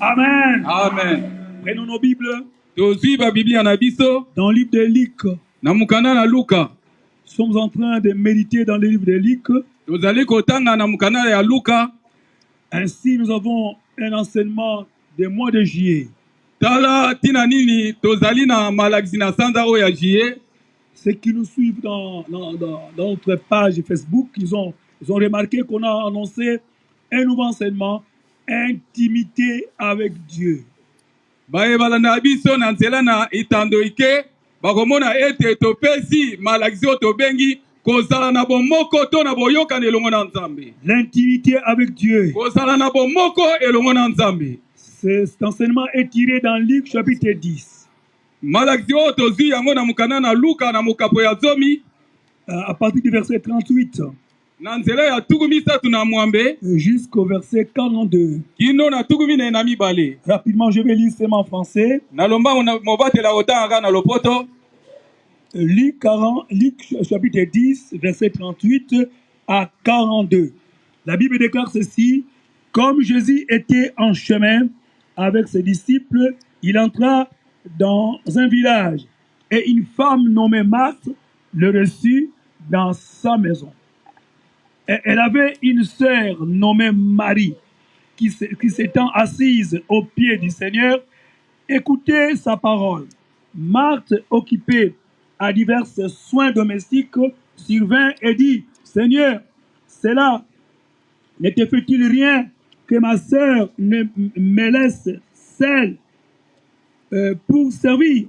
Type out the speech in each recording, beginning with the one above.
Amen. Amen. Prenons nos Bibles. Dans le livre de Luc. Nous sommes en train de méditer dans le livre de Luc. Ainsi, nous avons un enseignement des mois de juillet. Ceux qui nous suivent dans notre page Facebook, ils ont remarqué qu'on a annoncé un nouveau enseignement, intimité avec Dieu. L'intimité avec Dieu. Cet enseignement est tiré dans Luc chapitre 10. À partir du verset 38 jusqu'au verset 42. Rapidement, je vais lire seulement en français. Luc chapitre 10, verset 38 à 42. La Bible déclare ceci: comme Jésus était en chemin avec ses disciples, il entra dans un village et une femme nommée Marthe le reçut dans sa maison. Et elle avait une sœur nommée Marie qui s'étant assise aux pieds du Seigneur, écoutait sa parole. Marthe, occupée à divers soins domestiques, survint et dit: Seigneur, cela ne te fait-il rien que ma sœur me laisse seule pour servir?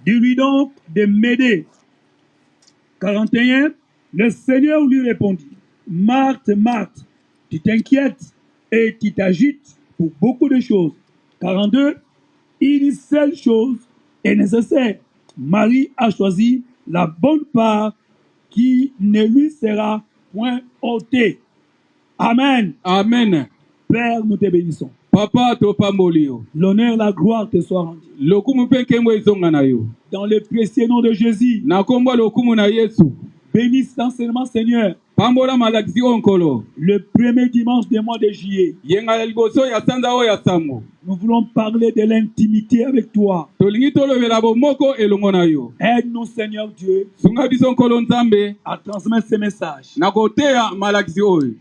Dis-lui donc de m'aider. 41. Le Seigneur lui répondit: Marthe, Marthe, tu t'inquiètes et tu t'agites pour beaucoup de choses. 42. Une seule chose est nécessaire. Marie a choisi la bonne part qui ne lui sera point ôtée. Amen. Amen. Père, nous te bénissons. Papa, l'honneur, la gloire te soit rendue. Dans le précieux nom de Jésus. Bénis cet enseignement, Seigneur. Le premier dimanche du mois de juillet. Nous voulons parler de l'intimité avec toi. Aide-nous, Seigneur Dieu, à transmettre ces messages.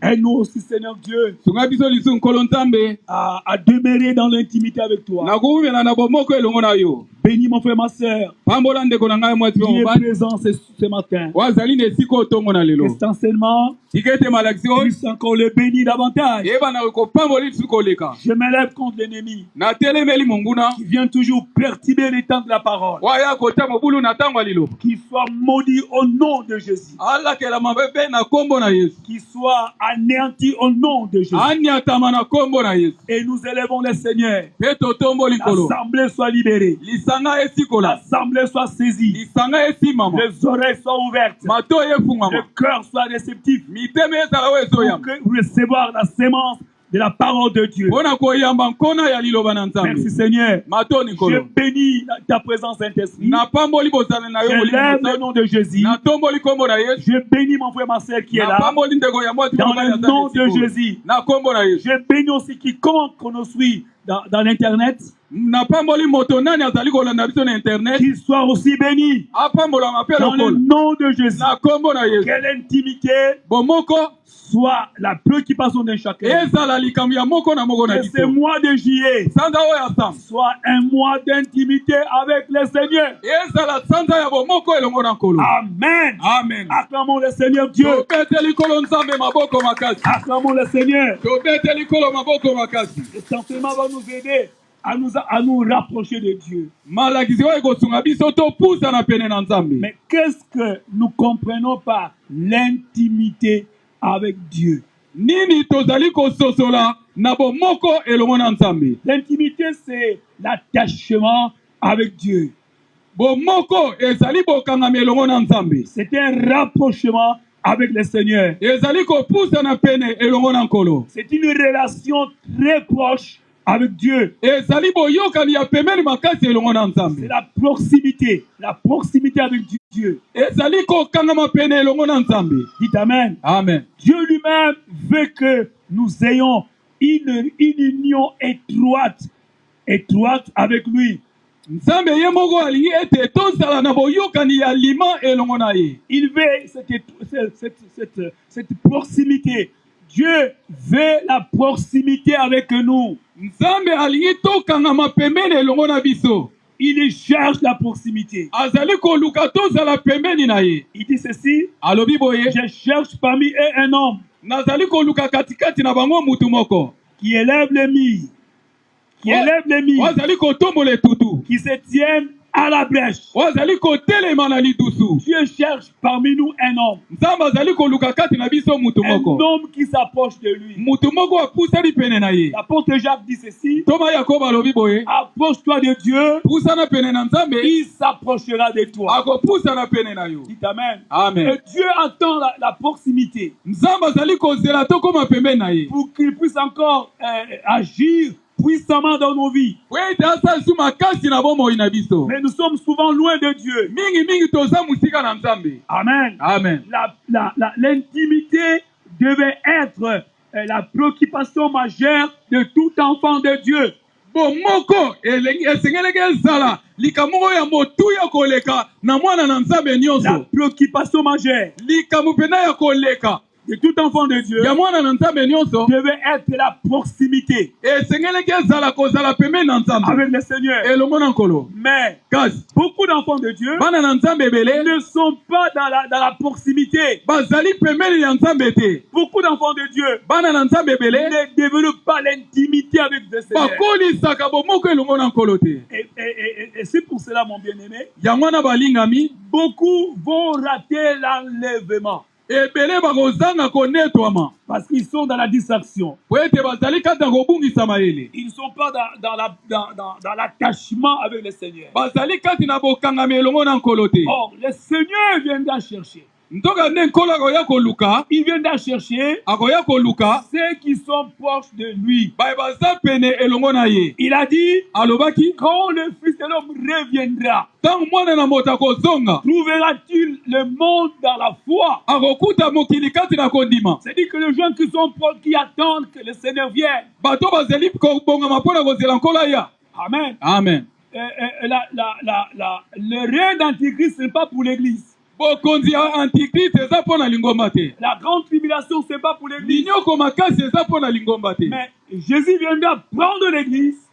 Aide-nous aussi, Seigneur Dieu, à demeurer dans l'intimité avec toi. Bénis mon frère, ma soeur, qui est présent ce matin. Que cet enseignement puisse encore le bénir davantage. Je m'élève contre l'ennemi qui vient toujours perturber les temps de la parole. Qu'il soit maudit au nom de Jésus. Qu'il soit anéanti au nom de Jésus. Et nous élevons le Seigneur. L'assemblée soit libérée. L'assemblée soit saisie. Les oreilles soient ouvertes. Le cœur soit réceptif pour recevoir la sémence de la parole de Dieu. Merci Seigneur. Je bénis ta présence, Saint-Esprit. J'élève le nom de Jésus. Je bénis mon frère, ma soeur qui est là. Dans le nom de Jésus. Je bénis aussi quiconque nous suit dans l'internet. Qu'il soit aussi béni. Dans le nom de Jésus. Quelle intimité soit la préoccupation d'un chacun. Que ce mois de juillet soit un mois d'intimité avec le Seigneur. Amen. Amen. Acclamons le Seigneur Dieu. Acclamons le Seigneur. Le sentiment va nous aider à nous rapprocher de Dieu. Mais qu'est-ce que nous comprenons par l'intimité avec Dieu? L'intimité, c'est l'attachement avec Dieu. C'est un rapprochement avec le Seigneur. C'est une relation très proche avec Dieu. C'est la proximité avec Dieu. Dites Amen. Amen. Dieu lui-même veut que nous ayons une union étroite avec lui. Il veut cette proximité. Dieu veut la proximité avec nous. Il cherche la proximité. Il dit ceci: je cherche parmi eux un homme qui élève les milles, qui se tienne à la brèche. Dieu cherche parmi nous un homme qui s'approche de lui. L'apôtre Jacques dit ceci: approche-toi de Dieu, il s'approchera de toi. Dites Amen. Amen. Et Dieu attend la proximité pour qu'il puisse encore agir puissamment dans nos vies. Mais nous sommes souvent loin de Dieu. Amen. Amen. L'intimité devait être la préoccupation majeure de tout enfant de Dieu. La préoccupation majeure de tout enfant de Dieu devait être la proximité avec le Seigneur. Mais beaucoup d'enfants de Dieu ne sont pas dans la proximité. Beaucoup d'enfants de Dieu ne développent pas l'intimité avec le Seigneur. Et c'est pour cela, mon bien-aimé, beaucoup vont rater l'enlèvement. Parce qu'ils sont dans la distraction. Ils ne sont pas dans l'attachement avec le Seigneur. Or, le Seigneur viendra chercher. Il viendra chercher ceux qui sont proches de lui. Il a dit, quand le Fils de l'homme reviendra, trouvera-t-il le monde dans la foi? C'est-à-dire que les gens qui sont proches, qui attendent que le Seigneur vienne. Amen. Amen. Le règne d'Antichrist, ce n'est pas pour l'Église. La grande tribulation, ce n'est pas pour l'Église. Mais Jésus viendra prendre l'Église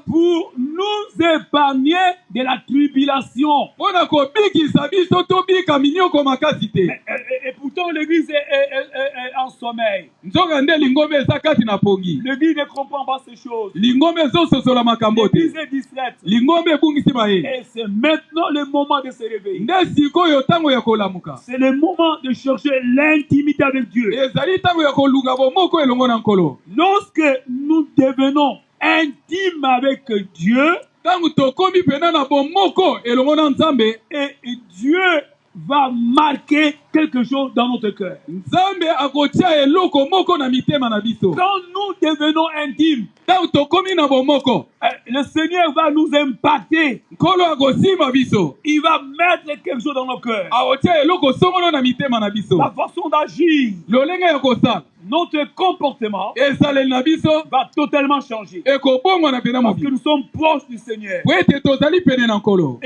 pour nous épargner de la tribulation. Et pourtant, l'Église est en sommeil. L'Église ne comprend pas ces choses. L'Église est distraite. Et c'est maintenant le moment de se réveiller. C'est le moment de chercher l'intimité avec Dieu. Lorsque nous devenons intimes avec Dieu, et Dieu va marquer quelque chose dans notre cœur. Nzambe akotia eloko moko na mitema na biso. Quand nous devenons intimes, Tango tokomi na bomoko, le Seigneur va nous impacter. Nkolo akosima biso. Il va mettre quelque chose dans nos cœurs. Akotia eloko songolo na mitema na biso. La façon d'agir, Lolenge ya kosala, notre comportement esaleli na biso va totalement changer. ekobongwa na pena Parce que mobili. nous sommes proches du Seigneur. Po ete tozali pene na Nkolo.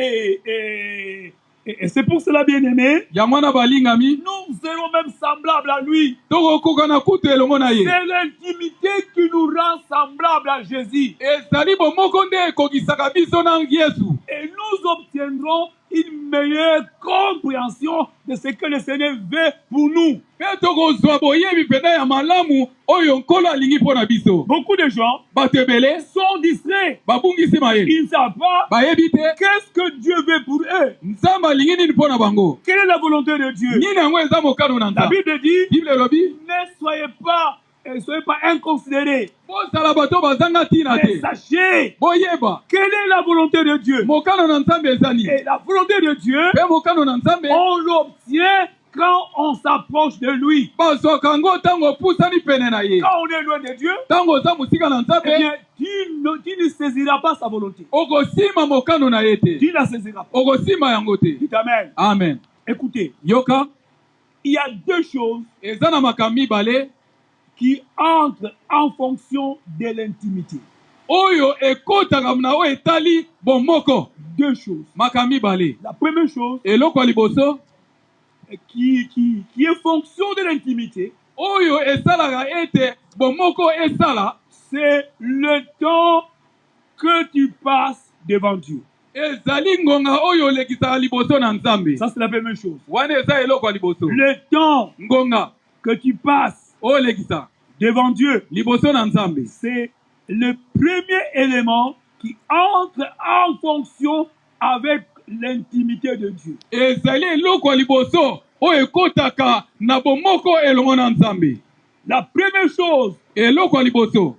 Et c'est pour cela, bien-aimé, Yango wana balingami, nous serons même semblables à lui. tokokoka na kutu elongo na ye. C'est l'intimité qui nous rend semblables à Jésus. Ezali bomoko nde ekokisaka biso na Yesu. Et nous obtiendrons une meilleure compréhension de ce que le Seigneur veut pour nous. Pe tokozwa boyebi pena ya malamu oyo Nkolo alingi mpo na biso. Beaucoup de gens Bato ebele sont distraits. babungisi mayele. Ils ne savent pas Bayebi te qu'est-ce que Dieu veut pour eux. Nzambe alingi nini mpo na bango. Quelle est la volonté de Dieu? Nini yango eza mokano na La Nzambe. Bible dit, Bible elobi ne soyez pas inconsidérés. bozala bato bazanga ntina Mais te. sachez Boyeba quelle est la volonté de Dieu. mokano na Nzambe eza nini. Et la volonté de Dieu, Pe mokano na Nzambe on l'obtient quand on s'approche de lui. bazwaka yango ntango opusani pene na ye. Quand on est loin de Dieu, Ntango oza mosika na eh Nzambe bien, tu ne saisiras pas sa volonté. okosima mokano na ye te. Tu ne la saisiras pas. Okosima yango te. Dites Amen. Amen. Écoutez, Yoka il y a deux choses eza na makambo mibale qui entrent en fonction de l'intimité. oyo ekotaka na oyo etali bomoko. Deux choses. Makambo mibale. La première chose Eloko ya liboso qui est fonction de l'intimité, oyo esalaka ete bomoko esala, c'est le temps que tu passes devant Dieu. ezali ngonga oyo olekisaka liboso na Nzambe. Ça, c'est la première chose. Wana eza eloko ya liboso. Le temps Ngonga que tu passes oyo olekisaka devant Dieu, liboso na Nzambe. c'est le premier élément qui entre en fonction avec l'intimité de Dieu. Ezali eloko ya liboso oyo ekotaka na bomoko elongo na Nzambe. La première chose Eloko ya liboso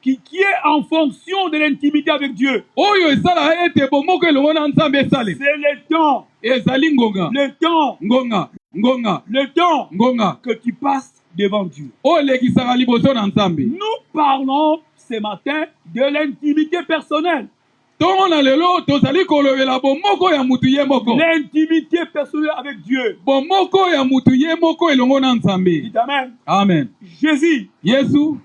qui est en fonction de l'intimité avec Dieu, oyo esalaka ete bomoko elongo na Nzambe esale, c'est le temps, ezali ngonga. le temps, Ngonga, ngonga, le temps ngonga que tu passes devant Dieu. oyo elekisaka liboso na Nzambe. Nous parlons ce matin de l'intimité personnelle. Tongo na lelo tozali kolobela bomoko ya mutu ye moko. L'intimité personnelle avec Dieu. Bomoko ya mutu ye moko elongo na Nzambe. Dites Amen. Amen. Jésus Yesu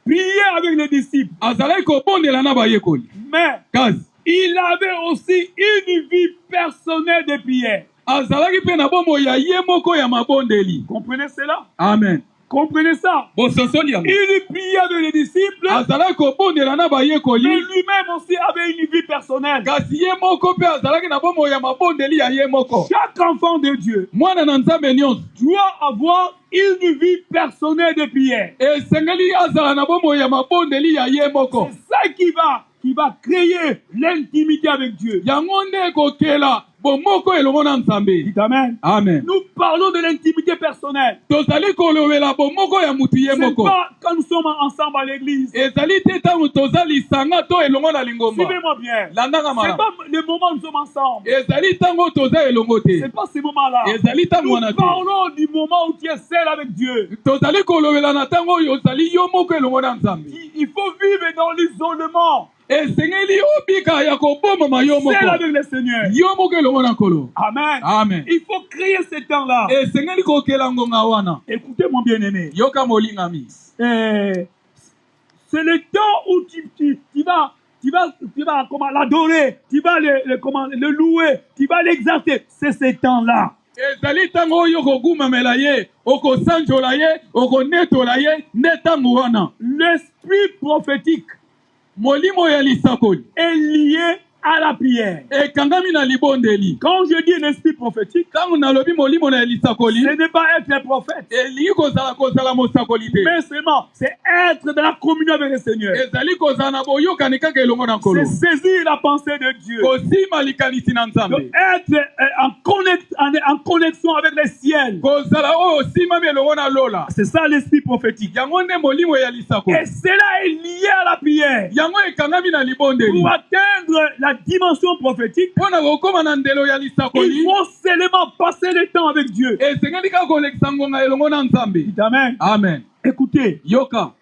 priait avec les disciples, azalaki kobondela na bayekoli. mais Kasi il avait aussi une vie personnelle de prière. azalaki mpe na bomoi ya ye moko ya mabondeli. Comprenez cela? Amen. Comprenez ça? Bososoli yango. Il priait avec les disciples, Azalaki kobondela na mais bayekoli. lui-même aussi avait une vie personnelle. Kasi ye moko mpe azalaki na bomoi ya mabondeli ya ye moko. Chaque enfant de Dieu Mwana na Nzambe nyonso doit avoir une vie personnelle de prière. esengeli azala na bomoi ya mabondeli ya ye moko. C'est ça qui va créer l'intimité avec Dieu. Yango nde ekokela bomoko elongo na Nzambe. Dites Amen. Amen. Nous parlons de l'intimité personnelle. Tozali kolobela bomoko ya mutu ye C'est moko. pas quand nous sommes ensemble à l'église. Ezali te ntango toza lisanga to elongo na lingomba. Suivez-moi bien. Landanga C'est malamu. pas le moment où nous sommes ensemble. Ezali ntango toza elongo te. C'est pas ce moment-là. Ezali ntango Nous wana te. parlons du moment où tu es seul avec Dieu. Tozali kolobela na ntango oyo ozali yo moko elongo na Nzambe. Il faut vivre dans l'isolement. Esengeli obika ya kobomama yo Seul moko. avec le Seigneur. Yo moko elongo na Nkolo. Amen. Amen. Il faut créer ce temps-là. Esengeli kokela ngonga wana. Écoutez mon bien-aimé. Yoka molingami. C'est le temps où tu vas comment l'adorer, tu vas le louer, tu vas l'exalter. C'est ce temps-là. Ezali ntango oyo kogumamela ye, okosanjola ye, okonetola ye, nde ntango wana. L'esprit prophétique Molimo ya lisakoli est lié à la prière. ekangami na libondeli. Quand je dis un esprit prophétique, Ntango nalobi molimo na lisakoli, ce n'est pas être un prophète, elingi kozala mosakoli te. mais seulement c'est être dans la communion avec le Seigneur. Ezali kozala na boyokani kaka elongo na Nkolo. C'est saisir la pensée de Dieu. Kosima likanisi na De Nzambe. être en connexion avec le ciel. Kozala oyo osimami elongo na lola. C'est ça l'esprit prophétique. Yango nde molimo ya lisakoli. Et cela est lié à la prière. Yango ekangami na libondeli. Pour atteindre la dimension prophétique, Pona kokoma na ndelo ya lisakoli. il faut seulement passer le temps avec Dieu. Esengeli kaka kolekisa ngonga elongo na Nzambe. Dites Amen. Amen. Écoutez, Yoka.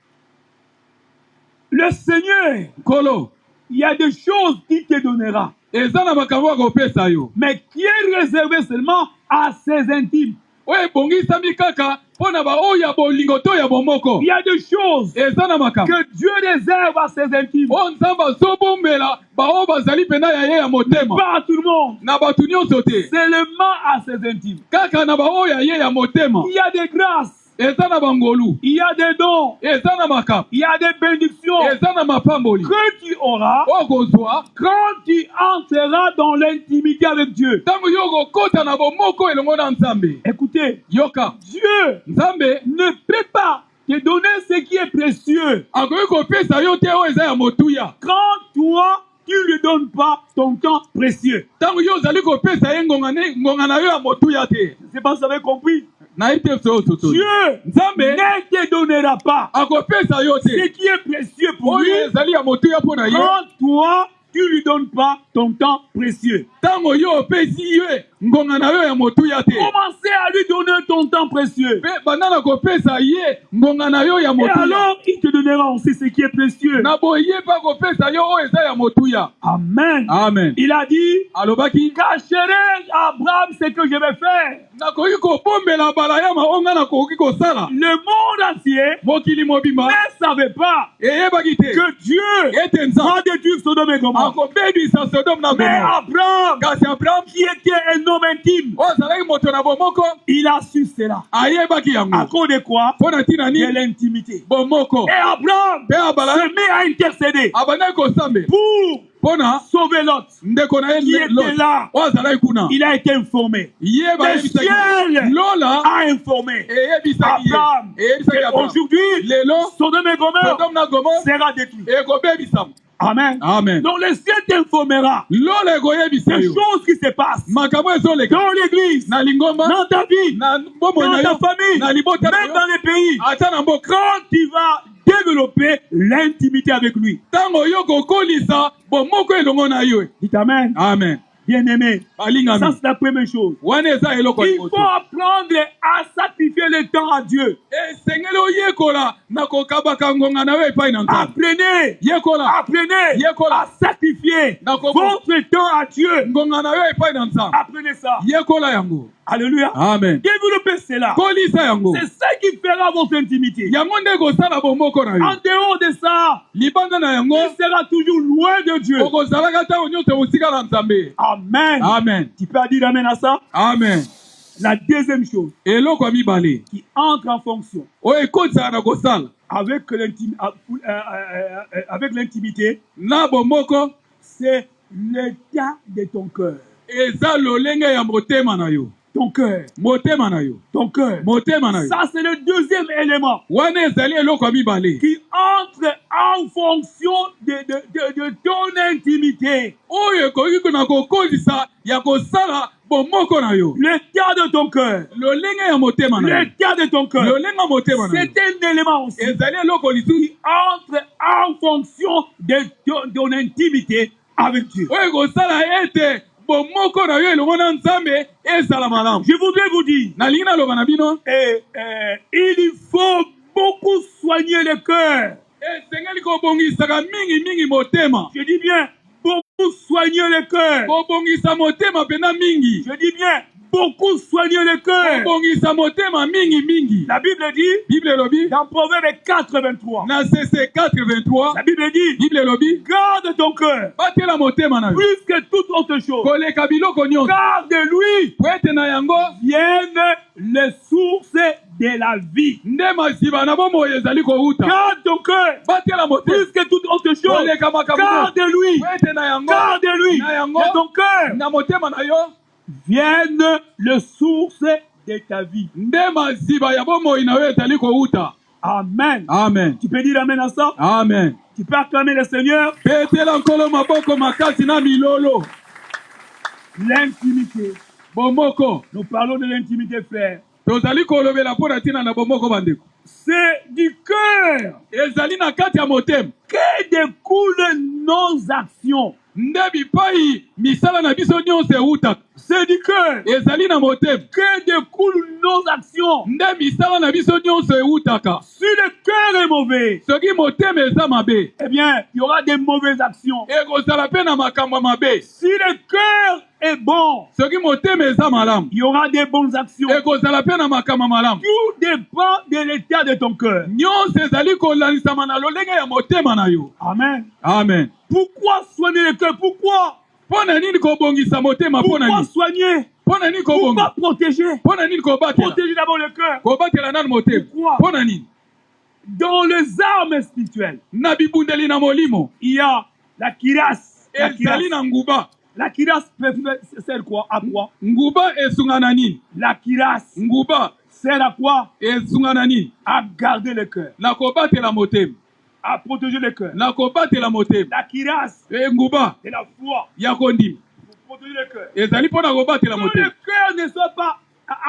le Seigneur, Kolo. il y a des choses qu'il te donnera, Eza na makambo akopesa yo. mais qui est réservé seulement à ses intimes. Oyo ebongisami kaka pona ba oyo ya bolingo to ya bomoko. Il y a des choses Eza na makambo. que Dieu réserve à ses intimes. O Nzambe azobombela ba oyo bazali pena ya ye ya motema. Pas à tout le monde, Na bato nyonso te. seulement à ses intimes. Kaka na ba oyo ya ye ya motema. Il y a des grâces, Eza na bangolu. il y a des dons, Eza na makambo. il y a des bénédictions Eza na mapamboli. que tu auras Okozwa. quand tu entreras dans l'intimité avec Dieu. Tango yo kokota na bomoko elongo na Nzambe. Écoutez, Yoka. Dieu Nzambe ne peut pas te donner ce qui est précieux akoki kopesa yo te oyo eza ya motuya. quand toi, tu ne lui donnes pas ton temps précieux. Tango yo ozali kopesa ye ngonga na yo ya motuya te. Je ne sais pas si vous avez compris. Nayebi te so soto. Dieu Nzambe ne te donnera pas akopesa yo ce te. qui est précieux pour lui Oyo ezali ya motuya mpo na ye. quand toi, tu ne lui donnes pas ton temps précieux. Tango yo opesi ye ngonga na yo ya motuya te. Commencez à lui donner ton temps précieux. Pe banda na kopesa ye ngonga na yo ya Et motuya. alors, il te donnera aussi ce qui est précieux. Na boye pa kopesa yo oyo eza ya motuya. Amen. Amen. Il a dit, Alobaki cacherai à Abraham ce que je vais faire. nakoki kobombela bala ya maonga nakoki kosala. Le monde entier Mokili mobimba ne savait pas eyebaki te que Dieu ete Nzambe va détruire Sodome et Gomorrhe. akobebisa Sodome na Mais Gomora. Abraham, Kasi Abraham qui était un homme intime, oyo azalaki moto na bomoko il a su cela. ayebaki À yango cause de quoi? mpo na ntina De nini l'intimité. bomoko. Et Abraham Mpe abala se met à intercéder abandaki kosambe pour mpo na sauver Lot, ndeko na qui ye était Lot là. oyo azalaki kuna. Il a été informé. Ye Le bayebisaki ciel lola a informé eyebisaki Abraham ye eyebisaki Abraham qu'aujourd'hui, lelo Sodome et Gomorrhe Sodome na Gomora sera détruit. ekobebisama. Amen. Amen. Donc le ciel t'informera lola ekoyebisa des yo choses qui se passent makambo ezoleka dans l'église, na lingomba dans ta vie, na bomoi dans na ta yo famille, na libota na même yo dans les pays. ata na mboka. Quand tu vas développer l'intimité avec lui. Tango yo kokolisa bomoko elongo na yo. Dites Amen. Amen. Bien-aimé, ça Balingami c'est la première chose. wana eza eloko ya Il faut liboso. apprendre à sacrifier le temps à Dieu. Esengeli oyekola na kokabaka ngonga na yo epai na Nzambe. Apprenez, Yekola apprenez Yekola. à sacrifier D'accord. votre temps à Dieu. ngonga na yo epai na Nzambe. Apprenez ça. Yekola yango. Alléluia. Amen. Développez cela. Kolisa yango. C'est ça qui fera votre intimité. Yango nde kosala bomoko na En yo. dehors de ça, Libanda na yango il sera toujours loin de Dieu. okozalaka ntango nyonso osika na Nzambe. Amen. Amen. Tu peux dire Amen à ça? Amen. La deuxième chose Eloko ya mibale qui entre en fonction oyo ekotisaka na kosala avec l'intimité, na bomoko c'est l'état de ton cœur. eza lolenge ya motema na yo. Ton cœur. Motema na yo. Ton cœur. Motema na yo. Ça, c'est le deuxième élément Wana ezali eloko ya mibale qui entre en fonction de ton intimité. oyo ekoki na kokolisa ya kosala bomoko na yo. L'état de ton cœur. Lolenge ya motema na yo. L'état de ton cœur. Lolenge ya motema na yo. C'est un élément aussi ezali eloko lisusu qui entre en fonction de ton intimité avec Dieu. oyo ekosala ete bomoko na yo elongo na Nzambe ezala malamu. Je voudrais vous dire, nalingi naloba na bino il faut beaucoup soigner le cœur. esengeli kobongisaka mingi motema. Je dis bien, beaucoup soigner le cœur. kobongisa motema pena mingi. Je dis bien, beaucoup soigner le cœur. kobongisa motema mingi. La Bible dit, Bible elobi dans Proverbe 4:23, na CC 4:23 la Bible dit, Bible elobi garde ton cœur batela motema na yo plus que toute autre chose. koleka biloko nyonso Car de lui po ete na yango viennent les sources de la vie. nde masiba na bomoi ezali kouta. Garde ton cœur batela motema plus que toute autre chose. koleka makambo Car de lui, po ete na yango car de lui, na yango de ton cœur na motema na yo viennent les sources de ta vie. nde masiba ya bomoi na yo ezali kouta. Amen. Amen. Tu peux dire amen à ça? Amen. Tu peux acclamer le Seigneur. petela nkolo maboko makasi na milolo. L'intimité. Bomoko. Nous parlons de l'intimité, frère. tozali kolobela mpo na ntina na bomoko bandeko. C'est du cœur ezali na kati ya motema que découlent nos actions. nde bipai misala na biso nyonso eutaka. C'est du cœur ezali na motema que découlent nos actions. nde misala na biso nyonso eutaka. Si le cœur est mauvais, soki motema eza mabe, eh bien, il y aura des mauvaises actions. ekozala mpe na makambo mabe. Si le cœur est bon, soki motema eza malamu, il y aura des bonnes actions. ekozala mpe na makambo malamu. Tout dépend de l'état de ton cœur. nyonso ezali kolanisama na lolenge ya motema na yo. Amen. Amen. Pourquoi soigner le cœur? Pourquoi? mpo na nini kobongisa motema? mpo na Pourquoi nini? soigner? mpo na nini Pourquoi kobonga? protéger? mpo na nini kobatela? Protéger d'abord le cœur. kobatela nani motema? Pourquoi? mpo na nini? Dans les armes spirituelles, na bibundeli na molimo il y a la kiras. La ezali na kiras, nguba. la kiras sert quoi? À quoi? nguba esunga na nini? La kiras nguba sert à quoi? esunga na nini? À garder le cœur, na kobatela motema. à protéger le cœur. na kobatela motema. La kiras, nguba c'est la foi ya kondima pour protéger le cœur. ezali mpo na kobatela Que motema. le cœur ne soit pas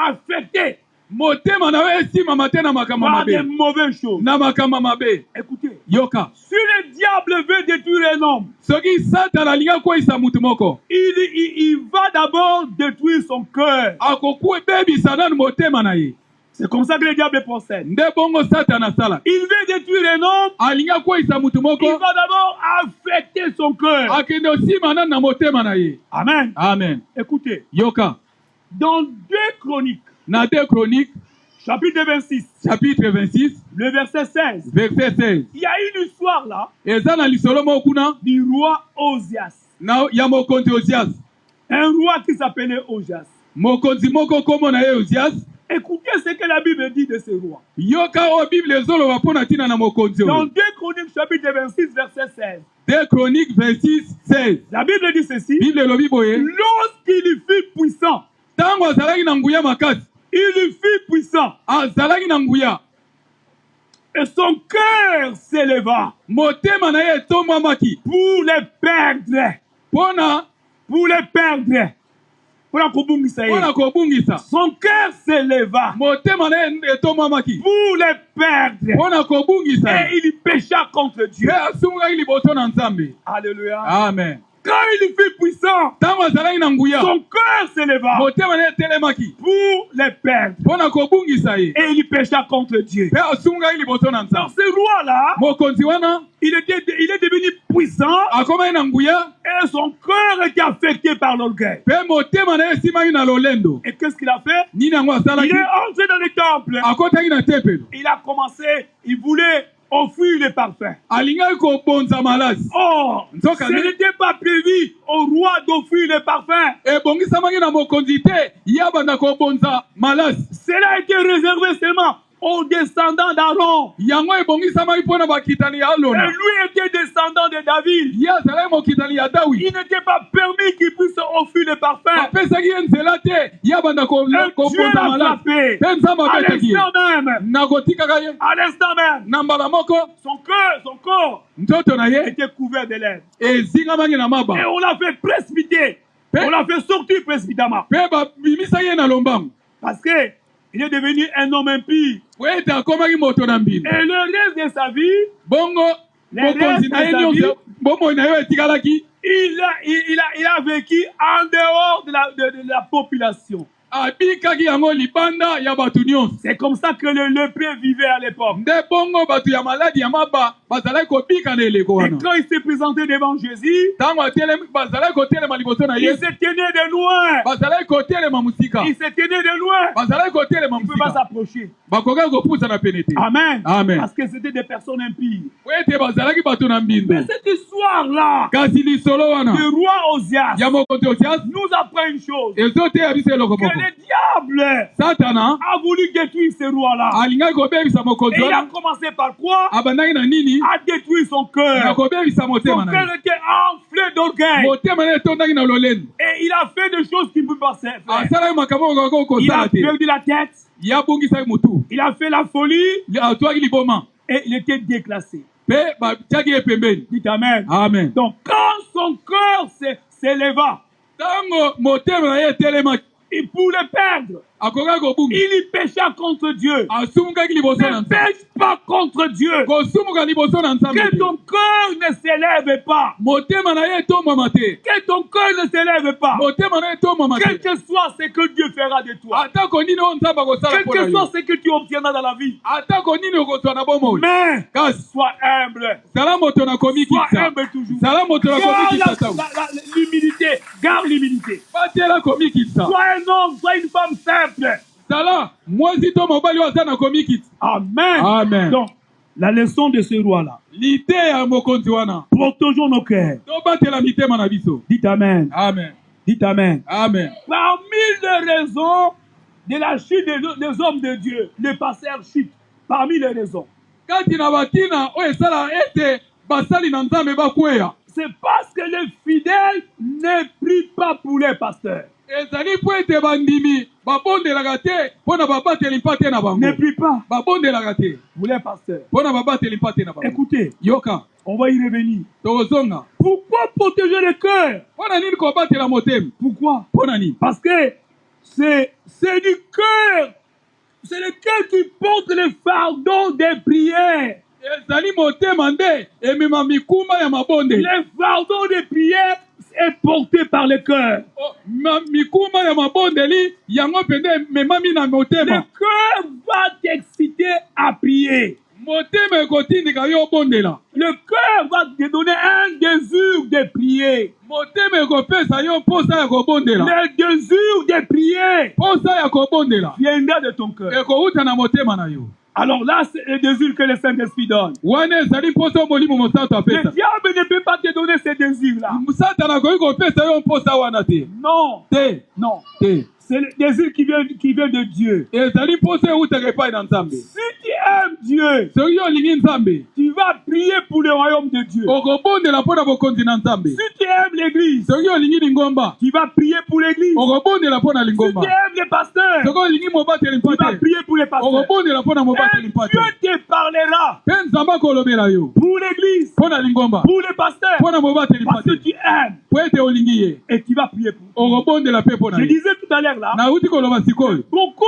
affecté motema na yo esimama te na makambo par des mabe. mauvaises choses. na makambo mabe. Écoutez, yoka, si le diable veut détruire un homme, soki satana alingi kweyisa mutu moko, il va d'abord détruire son cœur. akokubebisa nanu motema na ye. C'est comme ça que le diable procède. nde bongo satana asala. Il veut détruire un homme, alingi kweyisa mutu il moko, va d'abord affecter son cœur. akende osima nanu na motema na ye. Amen. Amen. Écoutez, yoka, dans 2 Chroniques, na 2 Chroniques chapitre 26, chapitre 26 le verset 16, verset 16, il y a une histoire là eza na lisolo moko kuna du roi Osias. ya mokonzi Ozias. Un roi qui s'appelait Osias. mokonzi moko kombo na ye Ozias. Écoutez ce que la Bible dit de ce roi. yoka o bible ezoloba mpo na ntina na mokonzi Dans oyo. 2 Chroniques, chapitre 26, verset 16, 2 Chroniques 26 16, la Bible dit ceci. bible elobi boye, Lorsqu'il fut puissant, ntango azalaki na nguya makasi, il fut puissant azalaki na nguya, et son cœur s'éleva motema na ye etombwamaki pour les perdre. mpona Pour les perdre. Pour la kobungisa ye. kobungisa. Son cœur s'éleva motema na ye etombwamaki pour les perdre. mpona kobungisa Et ye, il pécha contre Dieu. mpe asungaki liboso na Nzambe. Alléluia. Amen. Quand il fut puissant, ntango azalaki na nguya, son cœur s'éleva motema na ye etelemaki pour les perdre. mpona kobungisa ye, Et il pécha contre Dieu. mpe asungaki liboso na Donc Nzambe. ce roi-là, mokonzi wana il est devenu puissant akomaki na nguya, et son cœur était affecté par l'orgueil. mpe motema na ye esimaki na lolendo. Et qu'est-ce qu'il a fait? nini yango Il asalaki? est entré dans le temple. akotaki na tempelo, Il a commencé, il voulait offrir le parfum. alingaki kobonza malasi. Or, Nzoka ce ne- n'était pas prévu au roi d'offrir le parfum. ebongisamaki na mokonzi te ya banda kobonza malasi. Cela a été réservé seulement aux descendants d'Aaron. yango ebongisamaki mpo na bakitani ya Et alona. lui était descendant de David. ye azalaki mokitani ya Dawi. Il n'était pas permis qu'il puisse offrir le parfum. bapesaki ye nzela te ya banda Et Dieu kobonza l'a malasi. frappé. mpe nzambe À abetaki ye. l'instant même, nakotikaka ye à l'instant même, na mbala moko, son cœur, son corps nzoto na ye était couvert de lèvres. ezingamaki na Et maba, on l'a fait précipiter. On l'a fait sortir précipitamment. mpe babimisaki ye na lombangu Parce que il est devenu un homme impie. po ete akomaki moto na mbino. Et le reste de sa vie, bongo mokonzi na ye restes nyonso bomoi na yo etikalaki, il a vécu en dehors de la population. abikaki yango libanda ya bato nyonso. C'est comme ça que le lépreux vivait à l'époque. nde bongo bato ya maladi ya maba bazalaki kobika na eleko Et wana. quand il s'est présenté devant Jésus, ntango bazalaki kotelema liboso na il ye, se tenait de loin. bazalaki kotelema mosika, Il se tenait de loin. bazalaki kotelema Il ne peut pas mosika, s'approcher. bakokaki kopusa na pene te. Amen. Amen. Parce que c'était des personnes impies. po ete bazalaki bato na mbindo. Mais cette histoire-là, kasi lisolo wana le roi Osias, ya mokonzi Osias nous apprend une chose. ezoteya biso eloko Que moko. le diable satana a voulu détruire ce roi-là. alingaki kobebisa mokonzi Et il a wana, commencé par quoi? abandaki na nini? À détruire son na cœur. kobebisa Son motema na cœur ye. était enflé d'orgueil. motema na ye etondaki na lolendo, Et il a fait des choses qu'il ne peut pas faire. asalaki makambo okoko Il a kosala te, perdu la tête. ye abongisaki motu, Il a fait la folie. atwaki liboma, Et il était déclassé. mpe batiaki ye pembeni. Dites Amen. Amen. Donc quand son cœur s'éleva, ntango motema na ye etelemaki il pour le perdre, akoka kobunga Il pécha contre Dieu. asumukaki liboso na Ne nzambe pêche pas contre Dieu. kosumuka liboso na nzambe Que te. ton cœur ne s'élève pas. motema na ye etombwama te Que ton cœur ne s'élève pas. motema na ye etombwama Quel te que soit ce que Dieu fera de toi. atako nini oyo nzambe akosala Quel mpo que na soit yo ce que tu obtiendras dans la vie. atako nini okozwa na bomoi Mais kasi sois humble. zala moto nakomi Sois kisa humble toujours. zala moto nakomi Garde kisa tango l'humilité. Garde l'humilité. batela komi kisa Sois un homme, sois une femme simple. zala mwasi to mobali oyo aza na komi kisa Amen. Amen. Donc, la leçon de ce roi-là. lite ya mokonzi wana Protégeons nos cœurs. tobatela mitema na biso Dites Amen. amen Dites Amen. amen Parmi les raisons de la chute des hommes de Dieu, les pasteurs chutent. Parmi les raisons. kati na batina oyo esala ete basali na nzambe bakweya C'est parce que les fidèles ne prient pas pour les pasteurs. ezali mpo ete bandimi babondelaka te mpo na babateli mpa te na bango Ne prient pas babondelaka te pour les pasteurs. mpo na babateli mpa te na bango Écoutez, yoka on va y revenir. tokozonga Pourquoi protéger le cœur? mpo na nini kobatela motema Pourquoi? mpo na nini Parce que c'est du cœur. C'est le cœur qui porte le fardeau des prières. ezali motema nde emema mikuma ya mabondeli Le fardeau des prières est porté par le cœur. mikuma ya mabondeli yango mpenza ememami na Le motema cœur va t'exciter à prier. motema ekotindika yo obondela Le cœur va te donner un désir de prier. motema ekopesa yo mposa ya kobondela Le désir de prier mposa ya kobondela viendra de ton cœur. ekouta na motema na yo Alors là, c'est le désir que le Saint-Esprit donne. wana ezali mposa molimo mosantu Le apesa diable ne peut pas te donner ce désir-là. satana akoki kopesa yo mposa wana te Non, te non. te C'est le désir qui vient de Dieu. ezali mposa eutaka epai na nzambe Si tu aimes Dieu, soki yo olingi nzambe tu vas prier pour le royaume de Dieu. okobondela mpo na bokonzi na nzambe Si tu aimes l'église, soki olingi lingomba tu vas prier pour l'église. okobondela mpo na Si tu lingomba aimes les pasteurs, soki olingi mobateli tu mpa vas te prier pour les pasteurs. okobondela mpo na mobateli Et mpa te Dieu te parlera mpe nzambe akolobela yo pour l'église, mpo na lingomba pour les pasteurs, mpo na mobateli mpa parce que te tu aimes mpo ete olingi ye et tu vas prier pour. okobondela mpe mpo na Je ye disais tout à l'heure là, nauti koloba sikoyo beaucoup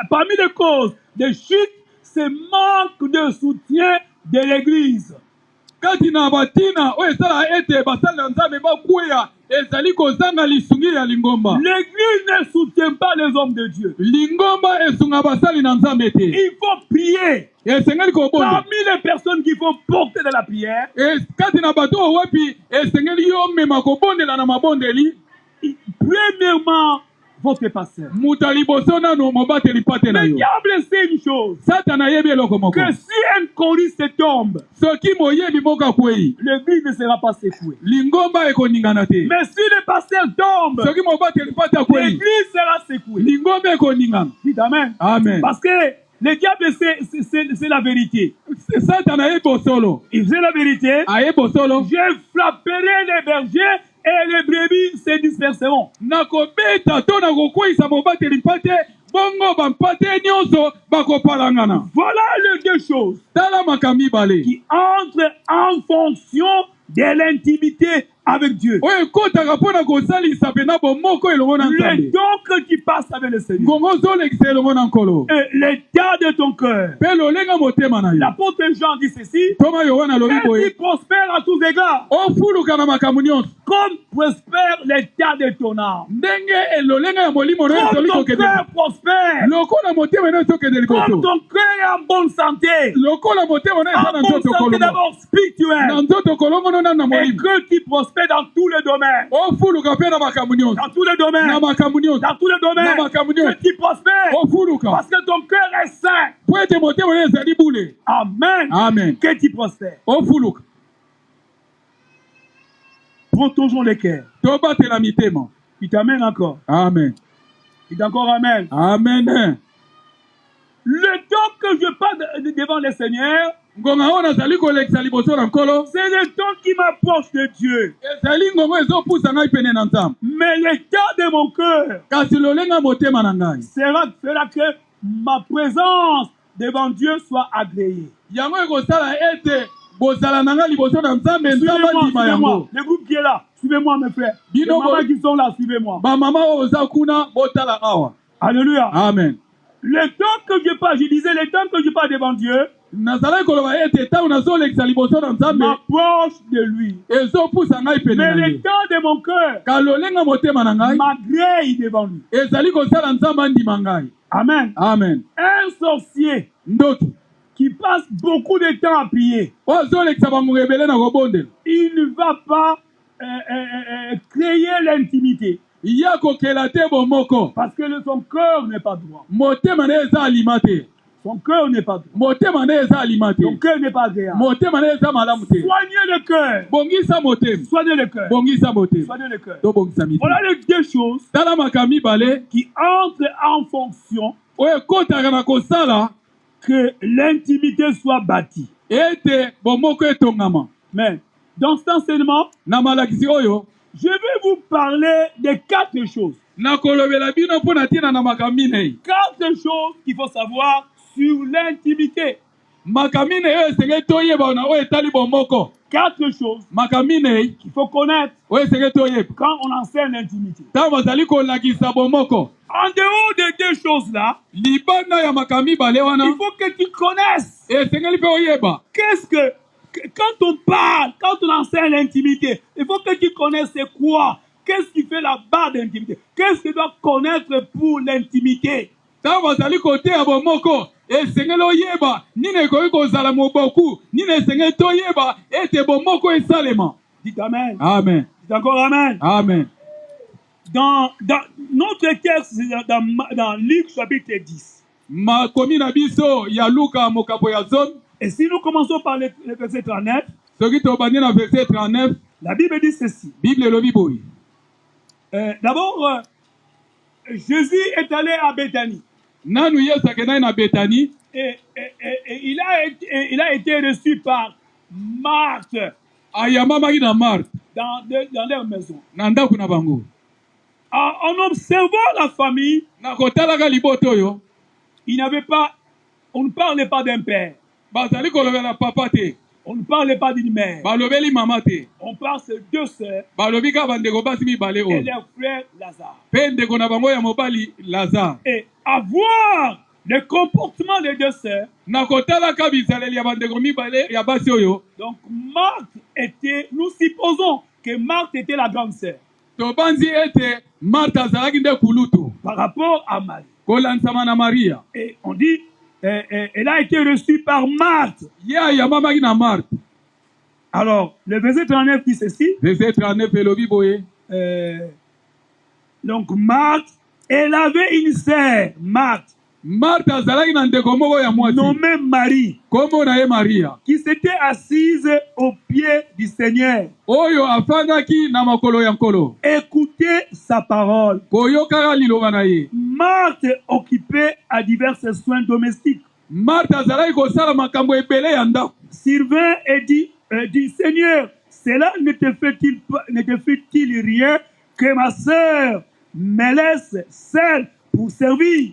parmi les causes de chute, c'est manque de soutien de l'église. kati na batina oyo esala ete basali na nzambe bakweya ezali kozanga lisungi ya lingomba L'église ne soutient pas les hommes de Dieu. lingomba esunga basali na nzambe te Il faut prier. esengeli kobonda Parmi les personnes qu'il faut porter de la prière, kati na bato oyo wapi esengeli yo mema kobondela na mabondeli premièrement, votre pasteur. moto ya liboso nano mobateli mpa te na Le yo diable sait une chose, satana ayebi eloko moko que si un choriste tombe, soki moyebi moko akwei l'église ne sera pas secouée. lingomba ekoningana te Mais si le pasteur tombe, soki mobateli mpa te akwei l'église sera secouée. lingomba ekoningana Dites Amen. amen Parce que le diable, c'est la vérité. satana ayebi bosolo Il sait la vérité. ayebi bosolo Je frapperai les bergers et les brebis se disperseront. nakobeta to nakokweyisa mobateli mpa te bongo bampa te nyonso bakopalangana Voilà les deux choses tala makambo mibale qui entrent en fonction de l'intimité avec Dieu. oyo ekotaka mpo na kosalisa mpenza bomoko elongo na Le nzambe don que tu passes avec le Seigneur. ngongo ozolekisa elongo na nkolo Et l'état de ton cœur. mpe lolenga motema na yo L'apôtre Jean dit ceci. ntoma yohana alobi Et boye tu prospères à tous égards. ofuluka na makambo nyonso Comme prospère l'état de ton âme. ndenge elolenga ya molimo na yo Comme ezoli ton kokende cœur prospère. lokola motema na yo ezokende Comme liboso ton cœur est en bonne santé. lokola motema na yo eza En na bonne nzoto santé kolongo d'abord spirituelle. na nzoto kolongono na na Et molimo que tu prospères dans tous les domaines. ofuluka mpe na makambo nyonso Dans tous les na domaines. makambo nyonso Dans tous les domaines. na makambo nyonso Que tu prospères. ofuluka Parce que ton cœur est saint. po ete motema na yo ezali bule Amen. amen Que tu prospères. ofuluka Protégeons les cœurs. tobatela mitema Il t'amène encore. amen Il dit encore Amen. amen Le temps que je passe devant le Seigneur, ngonga oyo nazali kolekisa liboso na nkolo c'est le temps qui m'approche de Dieu. ezali ngongo ezopusa ngai pene na nzambe Mais l'état de mon cœur kasi lolenga motema na ngai fera que ma présence devant Dieu soit agréée. yango ekosala ete bozala nanga liboso na nzambe nzambe ndima yango. Le groupe qui est là, suivez-moi mes frères. Les Bino mamans qui sont là, suivez-moi. Ba mama oza kuna botala awa. Alléluia. Amen. Le temps que je parle, je disais, le temps que je parle devant Dieu, Nazala koloba ete ta unazo lekisa liboso na nzambe m'approche de lui. ezo pusa ngai pene Mais na le ye. temps de mon cœur Kalolenga motema na ngai m'agrée devant lui. ezali kosala nzambe ndima ngai. Amen. Amen. Un sorcier Ndoki qui passe beaucoup de temps à prier, ozo lekisa bango rebele na kobondela. il ne va pas créer l'intimité. Ya kokela te bomoko. Parce que son cœur n'est pas droit. Motema na eza alimate. Son cœur n'est pas droit. Motema na eza alimate. Son cœur n'est pas agréable. Motema na eza malamu te. Soignez le cœur. Bongisa motema. Soignez le cœur. Bongisa motema. Soignez le cœur. To bongisa miti. Voilà les deux choses Tala makami bale qui entrent en fonction oyo ekotaka na kosala que l'intimité soit bâtie. ete bomoko etongama. Mais dans cet enseignement, Na malakisi oyo je vais vous parler de 4 choses. nakolobela bino mpo na ntina na makambi nei. 4 choses qu'il faut savoir sur l'intimité. Makambi nei oyo esengeli toyeba na oyo etali bomoko. 4 choses Makambi nei qu'il faut connaître oyo esengeli toyeba quand on enseigne l'intimité. ntango bazali kolakisa bomoko. En dehors de 2 choses-là, Libanda ya makambi bale wana il faut que tu connaisses esengeli mpe oyeba qu'est-ce que quand on parle, quand on enseigne l'intimité, il faut que tu connaisses c'est quoi. Qu'est-ce qui fait la base d'intimité? Qu'est-ce que tu dois connaître pour l'intimité? ntango bazali koteya bomoko esengeli oyeba nini ekoki kozala moboku nini esengeli toyeba ete bomoko esalema. Dites Amen. Amen. Dites encore Amen. Amen. Dans notre texte, c'est dans Luc chapitre 10. Makomi na biso ya Luka mokapo ya zone. Et si nous commençons par le verset 39, Soki tobandi na verset 39, la Bible dit ceci. Bible elobi boyi. D'abord, Jésus est allé à Béthanie. Nanu Yesu akendaki na Betani. Et il a été reçu par Marthe Ayamamaki na Marthe dans leur maison. na ndako na bango. En observant la famille, Na kotalaka liboto oyo on ne parlait pas d'un père. bazali kolobela papa te. On ne parlait pas d'une mère. Balobeli mama te. On parle de 2 sœurs Balobi ka bandeko basi mibale et oyo. leur frère Lazare. Mpe ndeko na bango ya mobali Lazare. Et à voir le comportement des 2 sœurs, Na kotalaka bizaleli ya bandeko mibale ya basi oyo. donc nous supposons que Marthe était la grande sœur Tobanzi ete Marthe azalaki nde kulutu par rapport à Marie. kolanisama na Maria. Et on dit, elle a été reçue par Marthe. Ye ayamamaki na Marthe. Alors, le verset 39 dit ceci. Verset 39 elobi boye. Donc, Marthe, elle avait une sœur, Marthe, Marthe azalaki na ndeko moko ya mwasi. nommée Marie, Kombo na ye Maria. qui s'était assise au pied du Seigneur. Oyo afandaki na makolo ya nkolo. Écoutez sa parole. Koyokaka liloba na ye. Marthe occupée à divers soins domestiques. Marthe azalaki kosala makambo ebele ya ndako. Sylvain et dit Seigneur, cela ne te fait-il rien que ma sœur me laisse seule pour servir?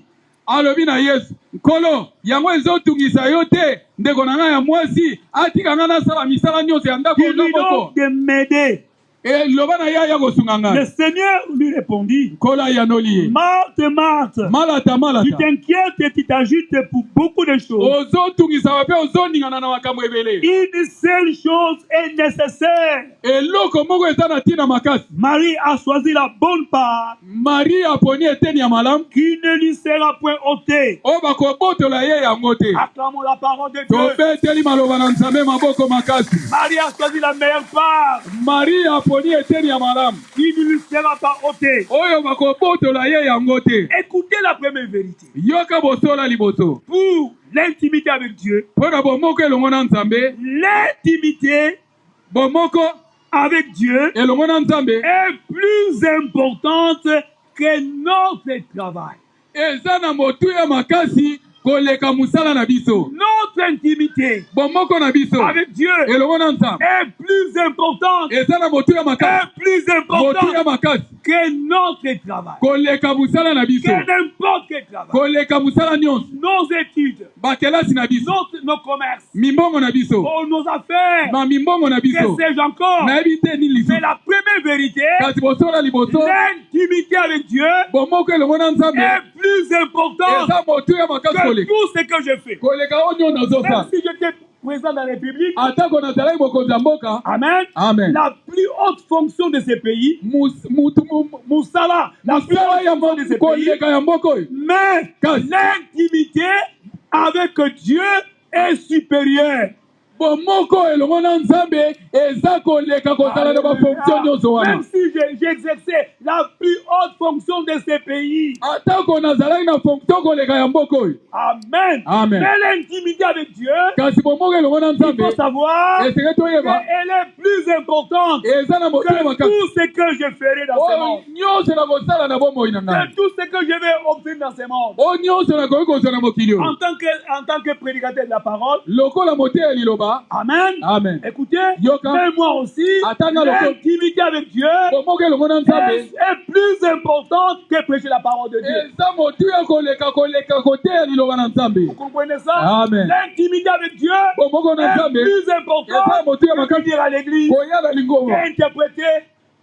Alobi na Yesu, nkolo yango ezotungisa yo te ndeko na ngai ya mwasi atika ngai nasala misala nyonso ya ndako Il lui moko. donne de m'aider. Liloba na ye aya kosunga Le ngai. Seigneur lui répondit, Nkolo ayanoli ye. Marthe, Marthe, Malata tu malata. t'inquiètes et tu t'agites pour beaucoup de choses. Ozotungisa mpe ozoningana na makambo ebele. Une seule chose est nécessaire. Eloko moko eza na ntina makasi. Marie a choisi la bonne part Marie aponi eteni ya malamu qui ne lui sera point ôtée. oyo bakobotola ye yango te. Acclamons la parole de Dieu. Tobeteli maloba na Nzambe maboko makasi. Marie a choisi la meilleure part Marie aponi eteni ya malamu qui ne lui sera pas ôtée. oyo bakobotola ye yango te. Écoutez la première vérité. Yoka bosola liboso. Pour l'intimité avec Dieu, Mpo na bomoko elongo na Nzambe, l'intimité bomoko avec Dieu elongo na Nzambe est plus importante que notre travail. eza na motuya makasi koleka musala na biso Notre intimité bomoko na biso avec Dieu elongo na nzambe est plus importante, eza na motu ya makasi est plus motu ya importante makasi que notre travail, koleka musala na biso que n'importe quel travail. koleka musala nyonso Nos études, bakelasi na biso nos commerces, mimbongo na biso nos affaires, mimbongo na que biso sais-je encore. nayebi te nini Mais lisusu la première vérité, kasi bosola liboso l'intimité avec Dieu bomoko elongo na nzambe est plus importante eza motu ya makasi que koleka tout ce que je fais. koleka oyo nyonso Même nazosala si j'étais président de la République, atako nazalaki mokonzi ya mboka amen, Amen. la plus haute fonction de ces pays, Moussala, la plus mosala haute ya fonction de ces pays, koleka ya mboka oyo mais Kasi. l'intimité avec Dieu est supérieure. bomoko elongo na nzambe eza koleka kozala na bafonction nyonso wana Même si j'exerçais la plus haute fonction de ces pays. atako nazalaki na fonction koleka ya mboka oyo Amen. Amen. Mais l'intimité avec Dieu, kasi bomoko elongo na il nzambe faut savoir esenge toyeba qu'elle est plus importante eza na motu ya que makasi tout ce que je ferai dans ce oyo monde. nyonso na kosala na bomoi na ngai Que tout ce que je vais obtenir dans ce monde. oyo nyonso nakoki kozwa na mokili oyo En tant que prédicateur de la parole. lokola mote ya liloba Amen. Amen. Écoutez, Yoka. mais moi aussi, Atanga loko. l'intimité avec Dieu bomoko elongo na nzambe est plus importante que prêcher la parole de Dieu. eza motu ya koleka koteya liloba na nzambe Vous comprenez ça? Amen. L'intimité avec Dieu bomoko na est nzambe plus eza importante motu ya que makasi venir à l'église, koya na lingomba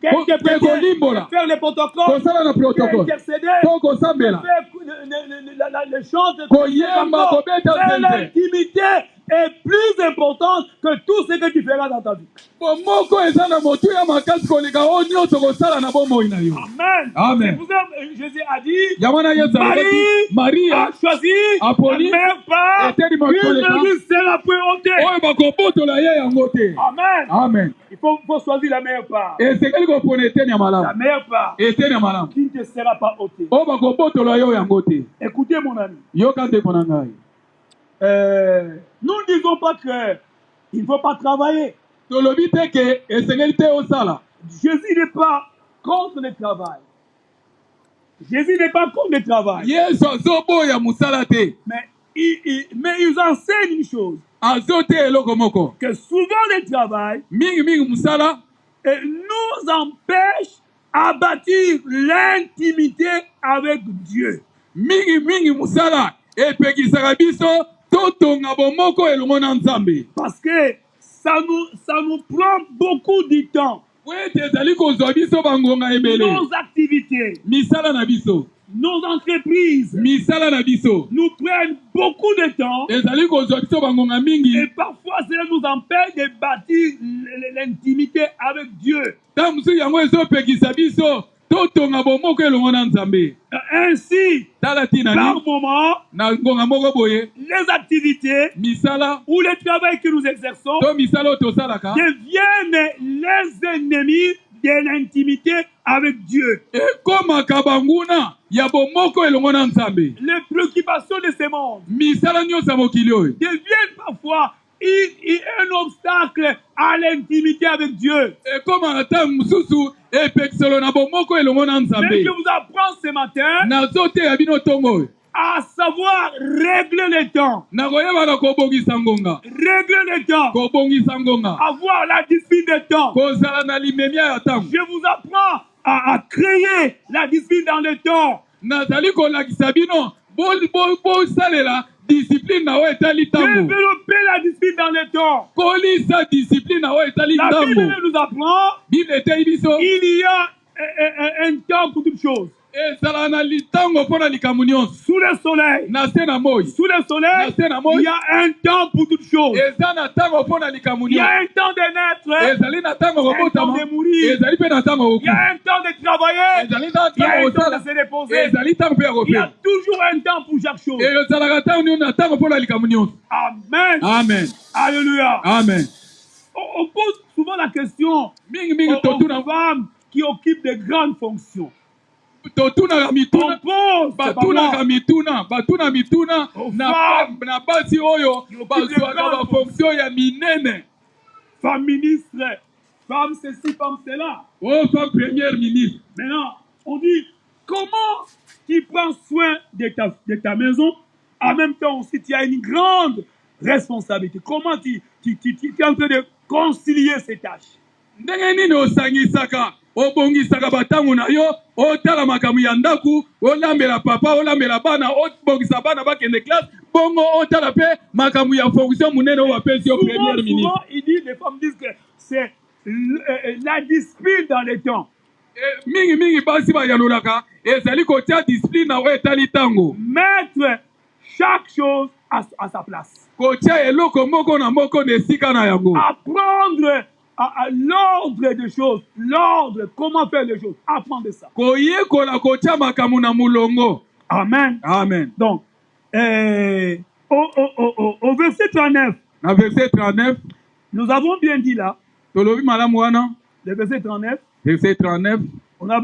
qu'interpréter, kolimbola faire les protocoles, kosala na protocole qu'intercéder, to kosambela faire les chants, koyemba kobeta mais nzembe l'intimité est plus importante que tout ce que tu feras dans ta vie. bomoko eza na motu ya makasi koleka oyo nyonso kosala na bomoi na yo Amen. Amen. C'est pour ça que Jésus a dit, yango wana yesu alobaki maria a choisi Apoli, la meilleure part, eteli une makoleka ne sera point ôtée. oyo bakobotola ye yango te Amen. amen Il faut choisir la meilleure part. esengeli kopona eteni ya La malamu meilleure part eteni ya malamu qui ne te sera pas ôtée. oyo bakobotola yo yango te Écoutez mon ami. yoka ndeko na ngai Nous ne disons pas qu'il ne faut pas travailler. tolobi te ke esengeli te osala Jésus n'est pas contre le travail. Jésus n'est pas contre le travail. yesu azoboya mosala te Mais ils enseignent une chose. azo te eloko moko Que souvent le travail mingimingi mosala nous empêche à bâtir l'intimité avec Dieu. mingimingi mosala epekisaka biso totonga bomoko elongo na nzambe Parce que ça nous prend beaucoup de temps. po ete ezali kozwa biso bangonga ebele Nos activités, misala na biso nos entreprises misala na biso nous prennent beaucoup de temps. ezali kozwa biso bangonga mingi Et parfois, cela nous empêche de bâtir l'intimité avec Dieu. ntango mosusu yango ezopekisa biso totonga bomoko elongo na nzambe Ainsi, tala ntina par ni moment, na ngonga moko boye les activités misala ou le travail que nous exerçons to misala oyo tosalaka deviennent les ennemis de l'intimité avec Dieu. ekomaka banguna ya bomoko elongo na nzambe Les préoccupations de ce monde misala nyonso ya mokili oyo deviennent parfois un obstacle à l'intimité avec Dieu. ekomaka ntango mosusu epekiselo na bomoko elongo na Mais nzambe je vous apprends ce matin nazoteya bino ntongo oyo à savoir régler le temps. nakoyebaka kobongisa ngonga Régler le temps. kobongisa ngonga Avoir la discipline de temps. kozala na limemia ya ntango Je vous apprends à créer la discipline dans le temps. nazali kolakisa bino bosalela discipline na oyo etali ntango Développer la discipline dans le temps. kolisa discipline na oyo etali La ntango Bible nous apprend bible eteyi biso il y a un temps pour toutes choses. ezala na ntango mpo na likambo nyonso Sous le soleil. na se na moi Sous le soleil, il y a un temps pour toutes choses. eza na ntango mpo na likambo Il y nyonso a un temps de naître. ezali na ntango Il y a un temps kobotama de mourir. ezali mpe na ntango Il y kokufa a un temps de travailler. ezali na Il y a ntango un temps kosala de se reposer. ezali ntango mpe ya Il y a kopema toujours un temps pour chaque chose. ezalaka ntango nini na ntango mpo na likambo nyonso Amen. amen Alléluia. amen On pose souvent la question mingimingi aux totuna femmes qui occupent de grandes fonctions. totunaka On mituna pose, batunaka mituna batuna mituna na basi oyo bazwaka bafonction ya minene femme ministre, femme ceci, femme cela. oyo femme première ministre Maintenant, on dit, comment tu prends soin de ta maison en même temps aussi, tu as une grande responsabilité. Comment tu es en train de concilier ces tâches? ndenge nini osangisaka obongisaka batango na yo otala makambo ya ndaku olambela papa olambela bana obongisa bana bakende classe bongo otala pe makambo ya fonction munene oyo bapesi yo première ministre. Souvent, les femmes disent que c'est la discipline dans les temps. mingi basi bayalolaka ezali kotia discipline na oyo etali tango. Mettre chaque chose à sa place. kotia eloko moko na moko na esika na yango. Apprendre à l'ordre des choses, l'ordre, comment faire les choses. Apprendre ça. koyekola kotia makambo na mulongo. Amen. Amen. Donc, au verset 39, na verset 39, nous avons bien dit là, tolobi malamu wana, le verset 39, verset 39, on a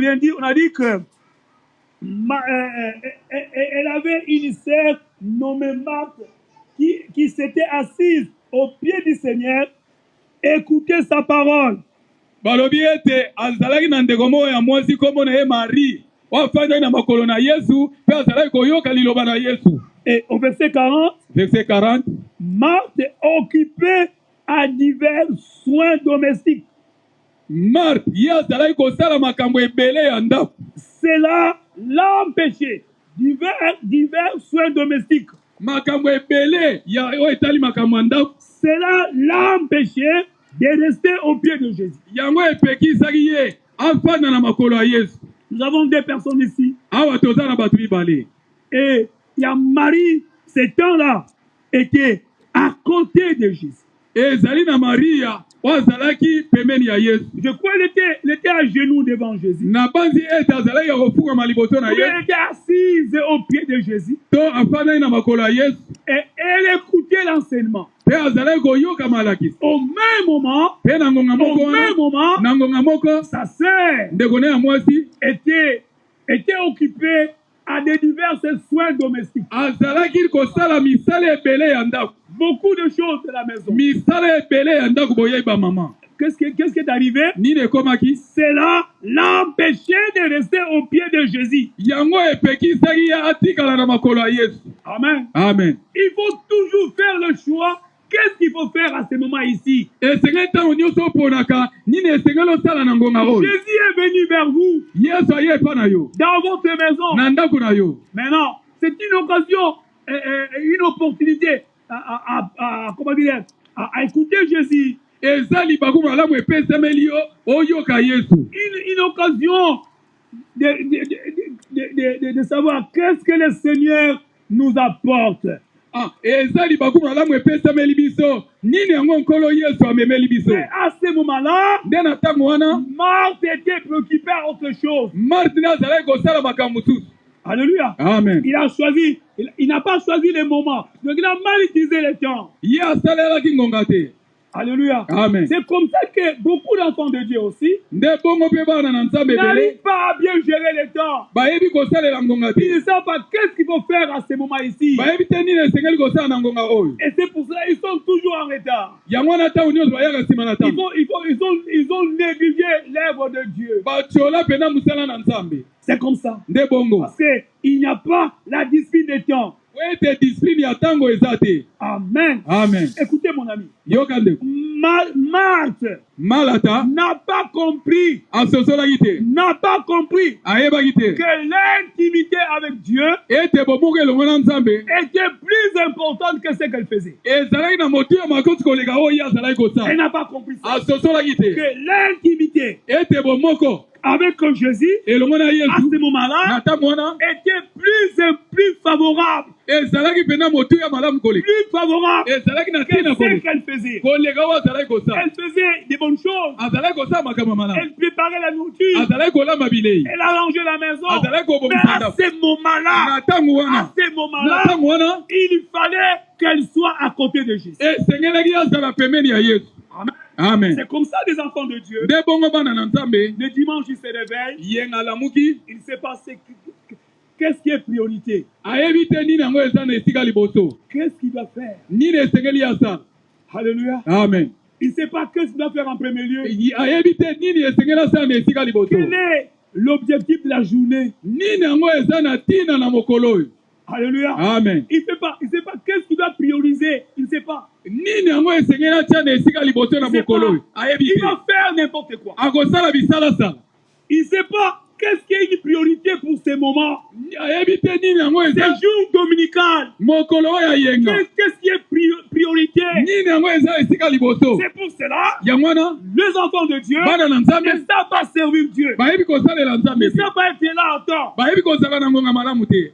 dit que elle avait une sœur nommée Marthe qui s'était assise au pied du Seigneur, écoutait sa parole. balobi ete azalaki na ndeko moko ya mwasi kombo na ye Marie wafandaki na makolo na Yesu mpe azalaki koyoka liloba na Yesu. Et au verset 40, Marthe occupée à divers soins domestiques. Marthe ye azalaki kosala makambo ebele ya ndako. Cela l'empêchait. Divers soins domestiques. makambo ebele ya oyo etali makambo ya ndako. Cela l'empêchait de rester au pied de Jésus. yango epekisaki ye afanda na makolo ya Yesu. Nous avons deux personnes ici. awa toza na bato mibale. Et il y a Marie, ce temps-là, était à côté de Jésus. ezali na Maria oyo azalaki pembeni ya Yesu. Je crois qu'elle était à genoux devant Jésus. na banzi ete azalaki ya kofukama liboso na Yesu. Elle était assise au pied de Jésus. to afandaki na makolo ya Yesu. Et elle écoutait l'enseignement. mpe azalaki koyoka malakisi. Au même moment, mpe na ngonga moko wana, na ngonga moko sa sœur ndeko ne ya mwasi était occupée à de divers soins domestiques. azalaki kosala misala ebele ya ndako. Beaucoup de choses de la maison. misala ebele ya ndako boyeba mama. Qu'est-ce qui est arrivé? nini ekomaki? Cela l'empêchait de rester au pied de Jésus. yango epekisaki ye atikala na makolo ya Yesu. Amen. Amen. Il faut toujours faire le choix. Qu'est-ce qu'il faut faire à ce moment ici? esengeli ntango nyonso oponaka nini esengeli osala na ngonga oyo. Jésus est venu vers vous. Yesu aye epa na yo. Dans votre maison. na ndako na yo. Maintenant, c'est une occasion, une opportunité comment dire, à écouter Jésus. eza libaku malamu epesemeli yo oyoka Yesu. Une occasion de savoir qu'est-ce que le Seigneur nous apporte. eza libaku malamu epesemeli biso nini yango nkolo Yesu amemeli biso. Mais à ce moment-là, nde na ntango wana Marthe était préoccupée à autre chose. Marthe nde azalaki kosala makambo mosusu. Alléluia. Amen. Il n'a pas choisi les moments. Donc il a mal utilisé le temps. ye asalelaki ngonga te. Alléluia. Amen. C'est comme ça que beaucoup d'enfants de Dieu aussi nde bongo mpe bana na Nzambe ebele n'arrivent pas à bien gérer le temps. bayebi kosalela ngonga te. Ils ne savent pas qu'est-ce qu'il faut faire à ce moment ici. bayebi te nini esengeli kosala na ngonga oyo. Et c'est pour cela qu'ils sont toujours en retard. yango wana ntango nyonso bayaka nsima na ntango. Ils ont négligé l'œuvre de Dieu. batiola mpena mosala na Nzambe. C'est comme ça. nde bongo Parce qu'il n'y a pas la discipline des temps. ete discipline ya ntango eza te. Amen. Amen. Écoutez mon ami. yoka ndeko. Marthe malata n'a pas compris. asosolaki te. N'a pas compris ayebaki te. que l'intimité avec Dieu ete bomoko elongo na Nzambe était plus importante que ce qu'elle faisait. ezalaki na motuya makoti koleka oyo ye azalaki Elle kosala. n'a pas compris ça. asosolaki te. Que l'intimité ete bomoko avec Jésus, elongo na à Yesu ce na moment-là, ntango wana était plus favorable. ezalaki mpena motuya malamu koleka. Plus favorable ezalaki na que ntina ce koleka qu'elle faisait. koleka oyo azalaki kosala. Elle faisait des bonnes choses. azalaki kosala makambo malamu. Elle préparait la nourriture. azalaki kolamba bilei. Elle arrangeait la maison. azalaki Mais kobongisa à ndako. ce moment-là, na ntango wana à ce na moment-là, ntango wana il fallait qu'elle soit à côté de Jésus. esengelaki azala pembeni ya Yesu. Amen. Amen. C'est comme ça des enfants de Dieu. nde bongo bana na Nzambe Le dimanche, il se réveille. yenga alamuki Il ne sait pas qu'est-ce qui est priorité. ayebi te nini yango eza na esika liboso. Qu'est-ce qu'il doit faire? nini esengeli asala. Alléluia. Amen. Il ne sait pas qu'est-ce qu'il doit faire en premier lieu. ayebi te nini esengeli asala na esika liboso. Quel est l'objectif de la journée? nini yango eza na ntina na mokolo oyo. Alléluia. Amen. Il ne sait pas qu'est-ce qu'il doit prioriser. Il ne sait pas. Nini yango esengeli tia na esika liboso na Il sait pas. mokolo ayebi Il te va faire n'importe quoi. akosala bisalasala Il ne sait pas qu'est-ce qui est une priorité pour ces moments. ayebi te nini yango Ces eza jours dominicaux. mokolo oyo ayenga Qu'est-ce qui est priorité? nini yango eza esika liboso C'est pour cela, yango wana les enfants de Dieu bana na ne nzambe savent pas servir Dieu. bayebi kosalela Ne nzambe te savent pas être là en temps. bayebi kozala na ngonga malamu te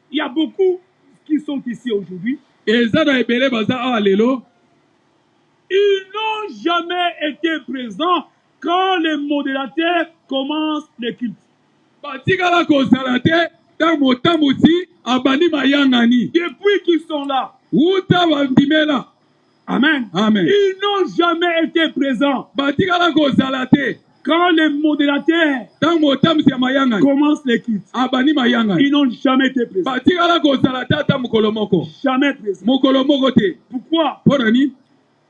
Il y a beaucoup qui sont ici aujourd'hui. eza na ebele baza awa lelo Ils n'ont jamais été présents quand les modérateurs commencent les cultes. batikala kozala te ntango motambusi abandi mayangani Depuis qu'ils sont là. wuta bandimela Amen. amen Ils n'ont jamais été présents batikala kozala te quand les modérateurs ntango motambusi ya mayangani commencent les cultes. abandi mayangani Ils n'ont jamais été présents. batikala kozala te ata mokolo moko Jamais présents. mokolo moko te Pourquoi? mpo na nini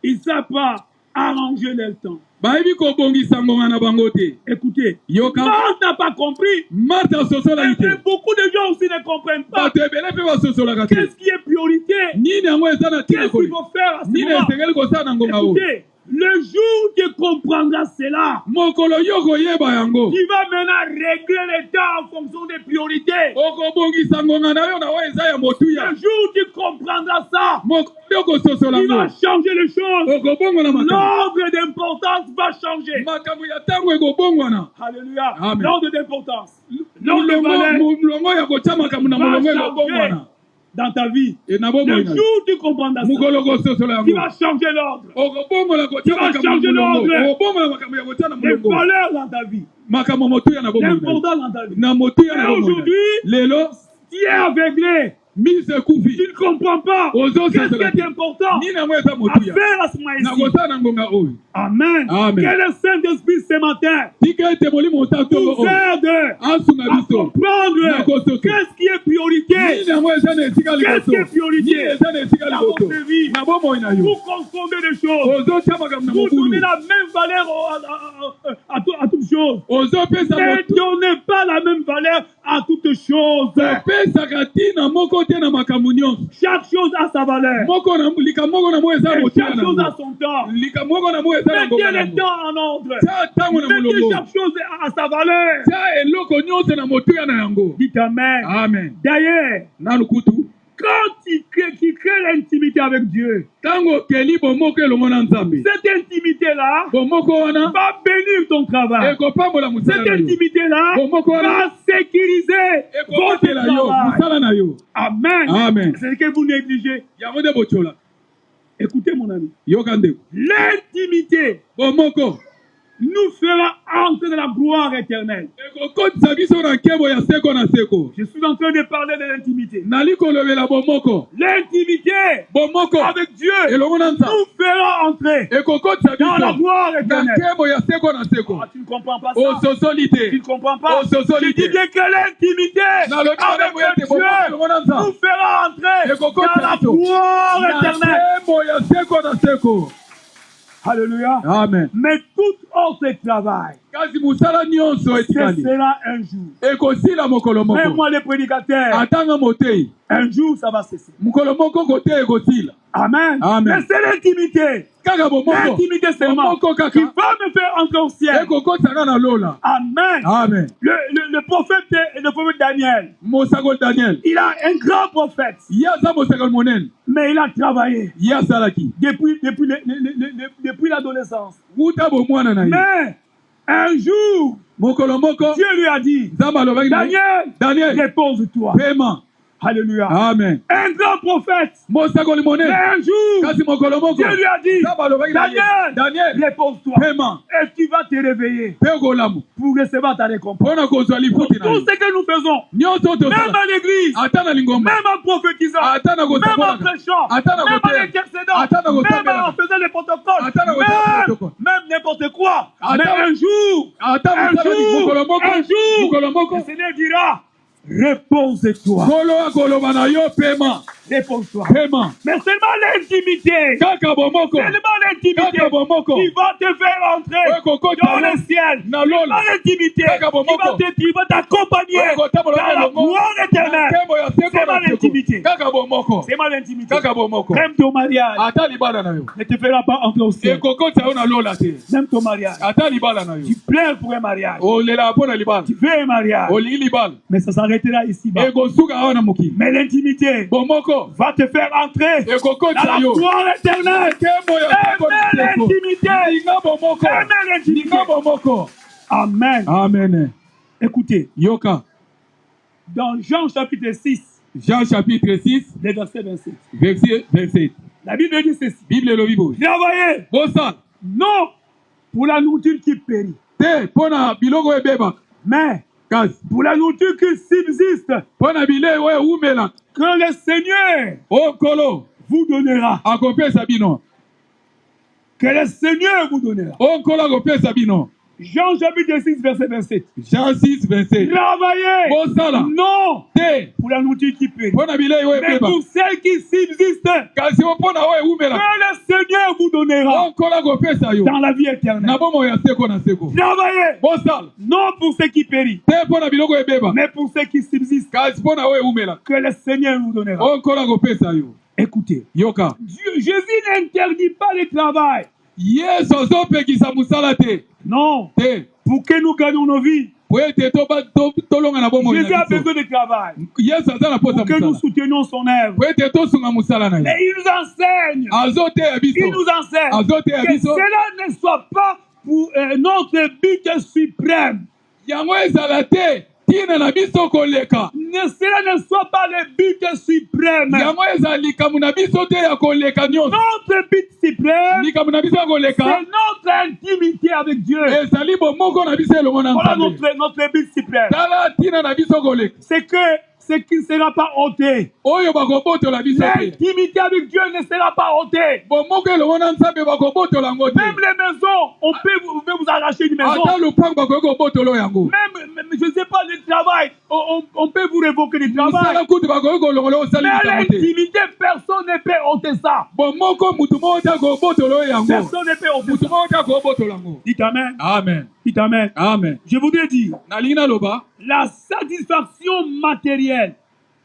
Ils ne savent pas arranger leur temps. bayebi kobongisa ngonga na bango te Écoutez, yoka Marthe n'a pas compris. marta asosolaki Et te beaucoup de gens aussi ne comprennent pas. bato ebele mpe basosolaka te Qu'est-ce qui est priorité? nini yango eza na ntina Qu'est-ce qu'il faut faire à ce nini moment? esengeli kosala na ngonga oyo Écoutez, le jour tu comprendras cela, mokolo yo koyeba yango tu vas maintenant régler les temps en fonction des priorités. okobongisa ngonga na yo na oyo eza ya motuya Le jour tu comprendras ça, mokolo yo kososola tu vas ngo changer les choses. okobongwana makambo L'ordre d'importance va changer. makambo ya ntango ekobongwana Alléluia. Amen. L'ordre d'importance. L'ordre de valeur molongo ya kotya makambo na va molongo changer ekobongwana dans ta vie. e na Le bomoi na yo jour tu comprendras ça, mokolo kososola tu yango vas changer l'ordre. okobongola kotya Tu vas makambo na changer molongo l'ordre. okobongola makambo ya kotya na Les molongo valeurs dans ta vie. makambo motuya na bomoi na yo L'importance dans ta vie. na motuya na Et bomoi na yo aujourd'hui, lelo tu es aveuglé. mise ekufi Tu ne comprends pas. ozososola Qu'est-ce qui est important nini yango eza à motuya faire à ce moment na ici? kosala na ngonga oyo Amen. Amen. Que le Saint-Esprit ce matin tika ete molimo otatongo nous oyo aide asunga à biso comprendre Nakososo. qu'est-ce qui est priorité nini yango eza na esika Qu'est-ce qui est liboso priorité nini eza na esika dans liboso votre vie. na bomoi na yo Vous confondez les choses. ozotya makambo na Vous mokulu donnez la même valeur à toutes choses. ozopesa Ne donnez pas la même valeur à toutes choses. opesaka ntina moko te na makambo nyonso Chaque chose a sa valeur. moko na likambo moko na mo eza Et motuya chaque na chose a yango son temps. likambo moko na mo eza na Mettez ngonga na les yango temps en ordre. tia ntango na Mettez molongo chaque chose à sa valeur. tia eloko nyonso na motuya na yango Dites Amen. amen D'ailleurs, na lukutu quand tu crées l'intimité avec Dieu, ntango okeli bomoko elongo na nzambe cette intimité-là bomoko wana va bénir ton travail. ekopambola mosala Cette na yo intimité-là bomoko wana va sécuriser votre ekobatela yo travail. mosala na yo Amen. Amen. C'est ce que vous négligez. yango nde botyola Écoutez mon ami. yoka ndeko L'intimité bomoko nous fera entrer dans la gloire éternelle. ekokotisa biso na nkebo ya seko na seko Je suis en train de parler de l'intimité. nali kolobela bomoko L'intimité bomoko avec Dieu elongo na nzambe nous fera entrer ekokotisa dans la biso gloire na éternelle. nkebo ya seko na seko Ah, tu ne comprends pas ça? ososoli Tu ne te comprends pas? ososoli Je dis te bien que l'intimité nalobi avec malamu ete bomoko Dieu elongo na nous nzambe fera entrer dans ekokotisa la biso gloire na éternelle. nkebo ya seko na seko Alléluia. amen Mais tout autre travail kasi mosala nyonso etikali cessera un jour. ekosila mokolo Même moko moi, les prédicateurs, atanga motei un jour, ça va cesser. mokolo moko kote ekosila Amen. Amen. Mais c'est l'intimité. kaka bomoko L'intimité seulement bomoko qui kaka va me faire entrer au ciel. ekokotisanga na lola Amen. amen Le prophète Daniel, mosakoli daniel il a un grand prophète, ye aza mosakoli monene mais il a travaillé ye asalaki depuis l'adolescence. wuta bomwana na ye Mais un jour, mokolo moko Dieu lui a dit, nzambe alobaki na ye Daniel, daniel repose-toi. pema Alléluia. amen Un grand prophète, mosakoli mais monene un jour, kasi mokolo moko Dieu lui a dit, nzambe alobaki na ye daniel repose-toi. pema Et tu vas te réveiller mpe okolamu pour recevoir ta récompense. mpona kozwa lifuti na Tout yo ce que nous faisons, nyonso même tosala à l'église, ata na lingomba même en prophétisant, ata na même en kosakolaka prêchant, ata na même en koteya intercédant, ata na même kosambelaka en faisant les protocoles, Attends, attends, attends. même n'importe quoi. Attends. Mais un jour, ata mosalaki mokolo moko mokolo moko le Seigneur dira, repose-toi, kolo akoloba na yo pema repose-toi. pema Mais seulement l'intimité, kaka bomoko seulement l'intimité kaka bomoko qui va te faire entrer ekokota dans le ciel. na lola Seulement l'intimité Kaka bomoko. qui va t'accompagner Okotambola dans la elongo. gloire éternelle. nkembo ya Seulement l'intimité. Kaka bomoko. Seulement l'intimité. Kaka bomoko. Même ton mariage Ata libala na yo. ne te fera pas entrer au ciel. Ekoko tsa ona lola te. Même ton mariage. Ata libala na yo. Tu pleures pour un mariage. O lela pona libala. Tu veux un mariage. O li libala. Mais ça s'arrêtera ici-bas. Ego suka ona muki. Mais l'intimité Bomoko. va te faire entrer Ekoko dans tsa la yo. gloire éternelle. Kembo ya Amen l'intimité. Ninga bomoko. Amen l'intimité. Ninga bomoko. Amen. Amen. Écoutez, Yoka. dans Jean chapitre 6, Jean chapitre 6, le verset 27, verset 27. la Bible dit ceci. Bible lo bibo. Travaillez, Bosa. non pour la nourriture qui périt, Te pona biloko ebeba. mais Kazi. pour la nourriture qui subsiste, Pona bile we umela. que le Seigneur Okolo. vous donnera. Akopesa bino. Que le Seigneur vous donnera. Okolo akopesa bino. Jean chapitre 6, verset 27. Jean 6, 27. Travaillez, Bosala. non Te. pour la nourriture qui périt, Pona bile we mais ebeba. pour celle qui subsiste, Kasi opona we que umela. le Seigneur vous donnera Okolo akopesa yo. dans la vie éternelle. Na bomo ya seko na seko. Travaillez, Bosala. non pour ceux qui périssent, Te pona biloko ebeba. mais pour ceux qui subsistent, Kasi pona we umela. que le Seigneur vous donnera. Okolo akopesa yo. Écoutez, Yoka. Jésus n'interdit pas le travail. Yesu azopekisa musala te. Non, Te. pour que nous gagnons nos vies. Po ete tolonga na bomoi Jésus na a biso. besoin de travail. Yesu aza na posa Pour que nous musala. soutenions son œuvre. Po ete tosunga musala na Mais ye. il nous enseigne. Azoteya biso. Il nous enseigne Azoteya que biso. cela ne soit pas pour notre but suprême. Yango ezala te. Tina na biso koleka. Cela ne soit pas le but suprême. Yango ezala likamu na biso te ya koleka nyonso. Notre but suprême, Likamu na biso ya c'est koleka. notre intimité avec Dieu. Ezali bomoko na biso elongo na Voilà Nzambe. notre but suprême. Tala tina na biso koleka. C'est que ce qui ne sera pas ôté. Oyo bakobotola biso te. L'intimité avec Dieu ne sera pas ôtée. Bomoko elongo na Nzambe bakobotola yango te. Même les maisons, on peut vous arracher une maison. Ata lupango bakoki kobotola yango. Même, je ne sais pas, le travail, on peut vous révoquer le Musala travail. kutu bakoki kolongola osali Mais likambo te. l'intimité, personne ne peut ôter ça. Bomoko mutu moko te akobotola oyo yango. Personne ne peut ôter Mutu ça. moko te akobotola yango. Dites Amen. Amen. Dites Amen. Amen. Je voudrais dire, Nalingi naloba la satisfaction matérielle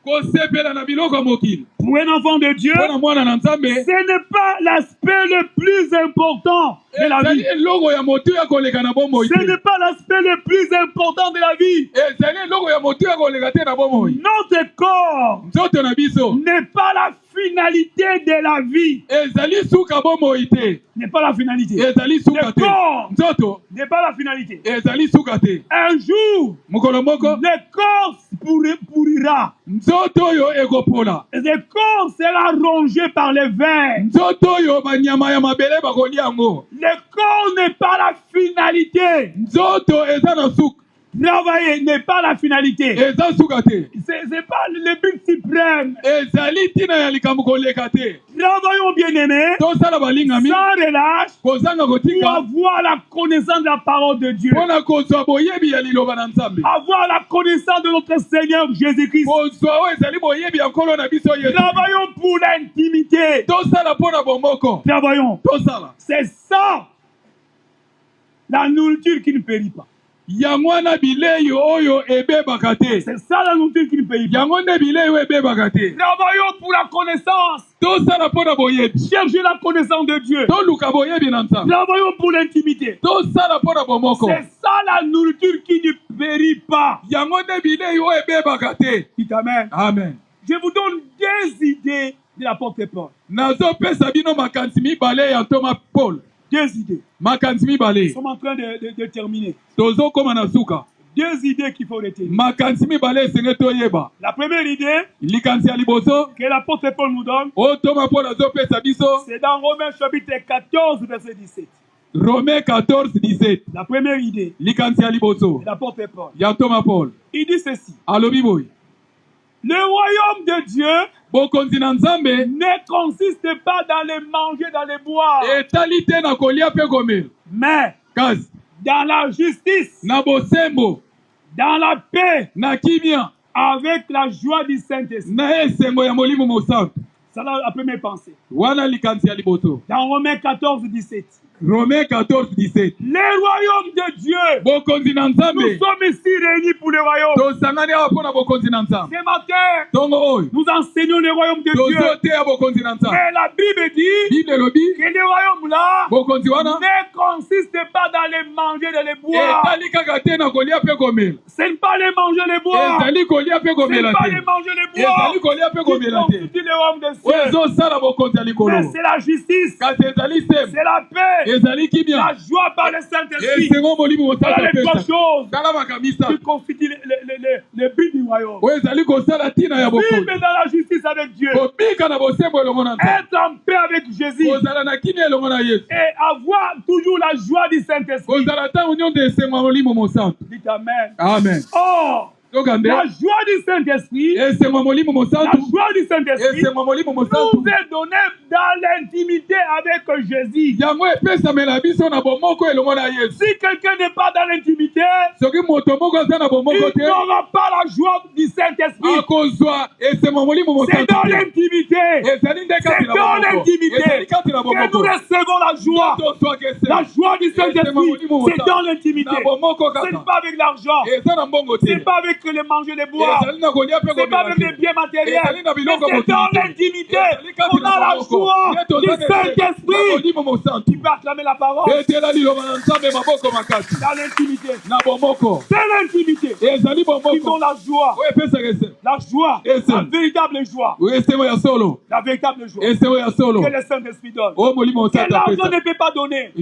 kosepela na biloko ya mokili pour un enfant de Dieu, mpo na mwana na Nzambe ce n'est pas l'aspect le plus important de la ezali vie. eloko ya motu ya koleka na bomoi Ce te. n'est pas l'aspect le plus important de la vie. Ezali eloko ya motu ya koleka te na bomoi. Notre corps Nzoto na biso n'est pas la finalité de la vie. ezali suka bomoi te. N'est pas la finalité. Ezali suka Le te. corps Nzoto n'est pas la finalité. ezali suka te. Un jour, mokolo moko le corps pourrira. nzoto oyo ekopola. Le corps sera rongé par les vers. Nzoto oyo banyama ya mabele bakolia yango. Le corps n'est pas la finalité. Nzoto eza na suka. Travailler n'est pas la finalité. Eza suka te. C'est pas le but suprême. Ezali tina ya likambo koleka te. Travaillons bien aimés, Tosala balingami sans relâche, kozanga pour kotika avoir la connaissance de la parole de Dieu. mpona kozwa boyebi ya liloba na Nzambe. Avoir la connaissance de notre Seigneur Jésus-Christ. Kozwa oyo ezali boyebi ya nkolo na biso Yesu. Travaillons pour l'intimité. Tosala mpona bomoko. Travaillons. Tosala. C'est ça, la nourriture qui ne périt pas. Yango wana bilei oyo ebebaka te. C'est ça la nourriture qui ne périt pas. Yango nde bilei oyo ebebaka te. Travaillons pour la connaissance. Tosala mpona boyebi. Cherchez la connaissance de Dieu. Toluka boyebi na Nzambe. Travaillons pour l'intimité. Tosala mpona bomoko. C'est ça la nourriture qui ne périt pas. Yango nde bilei oyo ebebaka te. Dites Amen. Amen. Je vous donne des idées de l'apôtre Paul. Nazopesa bino makanisi mibale ya ntoma Paul. Deux idées. Makanisi Nous mibale. sommes en train de terminer. Tozokoma na suka. Deux idées qu'il faut retenir. Makanisi mibale esenge toyeba. La première idée Likanisi ya liboso que l'apôtre Paul nous donne, oyo ntoma Paul azopesa biso. c'est dans Romains chapitre 14, verset 17. Romains 14, 17. La première idée Likanisi ya liboso de l'apôtre Paul. ya ntoma Paul. Il dit ceci. Alobi boye. Le royaume de Dieu Bokonzi na Nzambe ne consiste pas dans les manger, dans les boire, etali te na kolia mpe komela. mais Kasi dans la justice, na bosembo dans la paix, na kimia avec la joie du Saint-Esprit. na esengo ya molimo mosantu. C'est la première pensée. Wana likanisi ya liboso. Dans Romains 14, 17. Romains 14, 17. Les royaumes de Dieu. Bokonzi na Nous Nzambe. sommes ici réunis pour les royaumes. Tosangani awa pona bokonzi na Nzambe. Ce matin, Tongo oyo. nous enseignons les royaumes de Dieu. Tozoteya bokonzi na Nzambe. Mais la Bible dit Bible lobi. que les royaumes là Bokonzi wana. ne consistent pas dans les manger, de les boire. Etali kaka te na kolia pe komela. Ce n'est pas les manger, les boire. Ezali kolia pe Ce n'est komela pas te. les manger, les boire. Ezali kolia pe Qui komela te. constituent les royaumes de Oyo cieux. ezosala bokonzi ya likolo. Mais c'est la justice, Kasi ezali sema. c'est la paix, Ezali kimia. la joie par le Saint-Esprit. Esengo molimo Voilà mosala les trois pesa. choses Tala makamisa. qui constituent les buts du royaume. Oyo ezali kosala tina ya bokonzi. Vivre dans la justice avec Dieu. Kobika na bosembo elongo na Nzambe. Être en paix avec Jésus. Kozala na kimia elongo na Yesu. Et avoir toujours la joie du Saint-Esprit. Kozala ntango nyonso esengo ya molimo mosantu. Dites Amen. Amen. Or, Tokande. la joie du Saint-Esprit, Esengo ya molimo la mosantu. joie du Saint-Esprit Esengo ya molimo nous mosantu. est donnée dans l'intimité avec Jésus. Yango epesamela biso na bomoko elongo na Yesu. Si quelqu'un n'est pas dans l'intimité, Soki moto moko aza na bomoko il te. n'aura pas la joie du Saint-Esprit. Akozwa esengo ya molimo C'est mosantu. dans l'intimité. Ezali nde C'est kati na dans bomoko. l'intimité Ezali kati na que nous bomoko. recevons la joie. Tozwaka La esengo. joie du Saint-Esprit, c'est dans l'intimité. Na bomoko Ce n'est kaka. pas avec l'argent. Eza na mbongo te. C'est pas avec les manger, les boire. Ezali na kolia pe C'est pas komela avec les te. biens matériels. Ezali na Mais biloko c'est dans motilité. l'intimité. Ezali kati On na a la bomoko. joie Ye du tozwaka esengo na Saint-Esprit. molimo mosantu. Tu peux acclamer la parole Betela liloba na Nzambe maboko makasi. dans l'intimité. Na bomoko. C'est l'intimité Ezali qui donne bomoko. la joie. Oyo epesaka esengo. La joie, Yes. la véritable joie. Oyo esengo ya solo. La véritable joie Esengo ya solo. que le Saint-Esprit donne. Oyo molimo Que mosantu l'argent apesa. ne peut pas donner.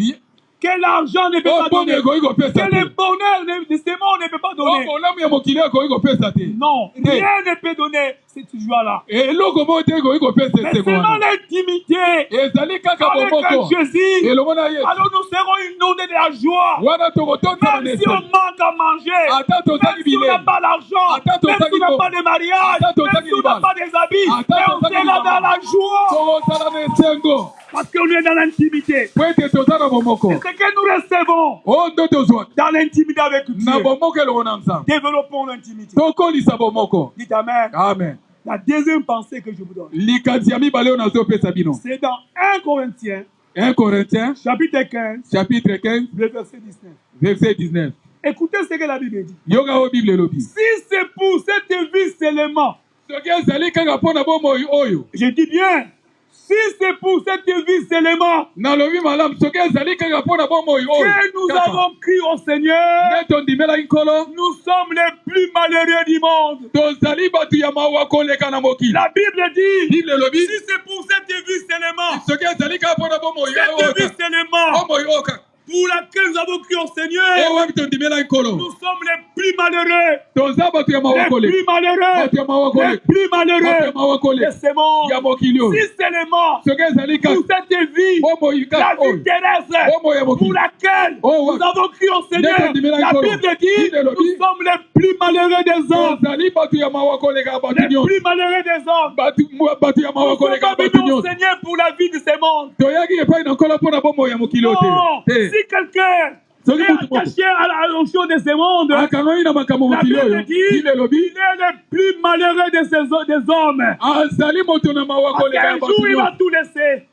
Que l'argent ne peut Oyo pas mbongo donner. ekoki kopesa Que le te. bonheur de ce monde ne peut pas donner. Oyo olamu ya mokili ekoki kopesa te. Non, rien ne peut donner cette joie-là. Eloko moko te ekoki kopesa Mais esengo c'est dans wana. l'intimité Ezali kaka avec bomoko. Jésus. Elongo na Yesu. Alors nous serons inondés de la joie. Wana tokotonda na Même si on esengo. manque à manger, Ata tozali même si on n'a bilei. pas d'argent, Ata même tozali si on n'a bongo. pas de mariage, Ata tozali même si on n'a libala. pas des habits, Ata mais on tozali sera dans libala. la joie Tokozala na esengo. parce qu'on est dans l'intimité. Po ete toza na bomoko. C'est ce que nous recevons Oyo nde tozwa. dans l'intimité avec Na Dieu. bomoko elongo na Nzambe. Développons l'intimité. Tokolisa bomoko. Dites Amen. Amen. La deuxième pensée que je vous donne, Likanzi ya mibale oyo nazopesa bino. c'est dans 1 Corinthiens, 1 Corinthiens, chapitre 15, chapitre 15, le verset 19. verset 19. Écoutez ce que la Bible dit. Yoka oyo Bible elobi. Si c'est pour cette vie seulement, Soki ezali kaka mpo na bomoi oyo. je dis bien, si c'est pour cette vie seulement Nalobi malamu soki ezali kaka mpo na bomoi oyo. que nous Kaka. avons crié au Seigneur, Nde tondimelaki nkolo. nous sommes les plus malheureux du monde. Tozali bato ya mawa koleka na mokili. La Bible dit, Bible elobi. si c'est pour cette vie seulement, Soki ezali kaka mpo na bomoi oyo cette vie kaka. seulement, Bomoi oyo kaka. pour laquelle nous avons crié au Oyo Seigneur, wapi tondimelaki nkolo. nous sommes les plus malheureux, Toza bato ya mawa les koleka. plus malheureux, Bato ya mawa les koleka. plus Bato ya malheureux mawa de koleka. ce monde. Ya mokili oyo. Si seulement Soki ezali pour kaka. cette vie, Bomoi la kaka vie oyo. terrestre, Bomoi ya pour mokili. laquelle Oh, nous avons crié au Seigneur, Nde tondimela la nkolo. Bible dit, Bible elobi. nous sommes les plus malheureux des hommes, Tozali bato ya mawa koleka bato les nyonso. plus malheureux des hommes. Bato ya mawa Nous sommes koleka pas bato venus au nyonso. Seigneur pour la vie de ce monde. Toyaki epai na nkolo mpo na bomoi ya mokili oyo Non, te. si quelqu'un Soki est mutu moko attaché à l'onction de ce monde, akangaki na makambo la mokili oyo Bible dit, Bible elobi il est le plus malheureux des hommes. azali moto na mawa Parce koleka ya qu'un bato jour, il va nyonso. tout laisser.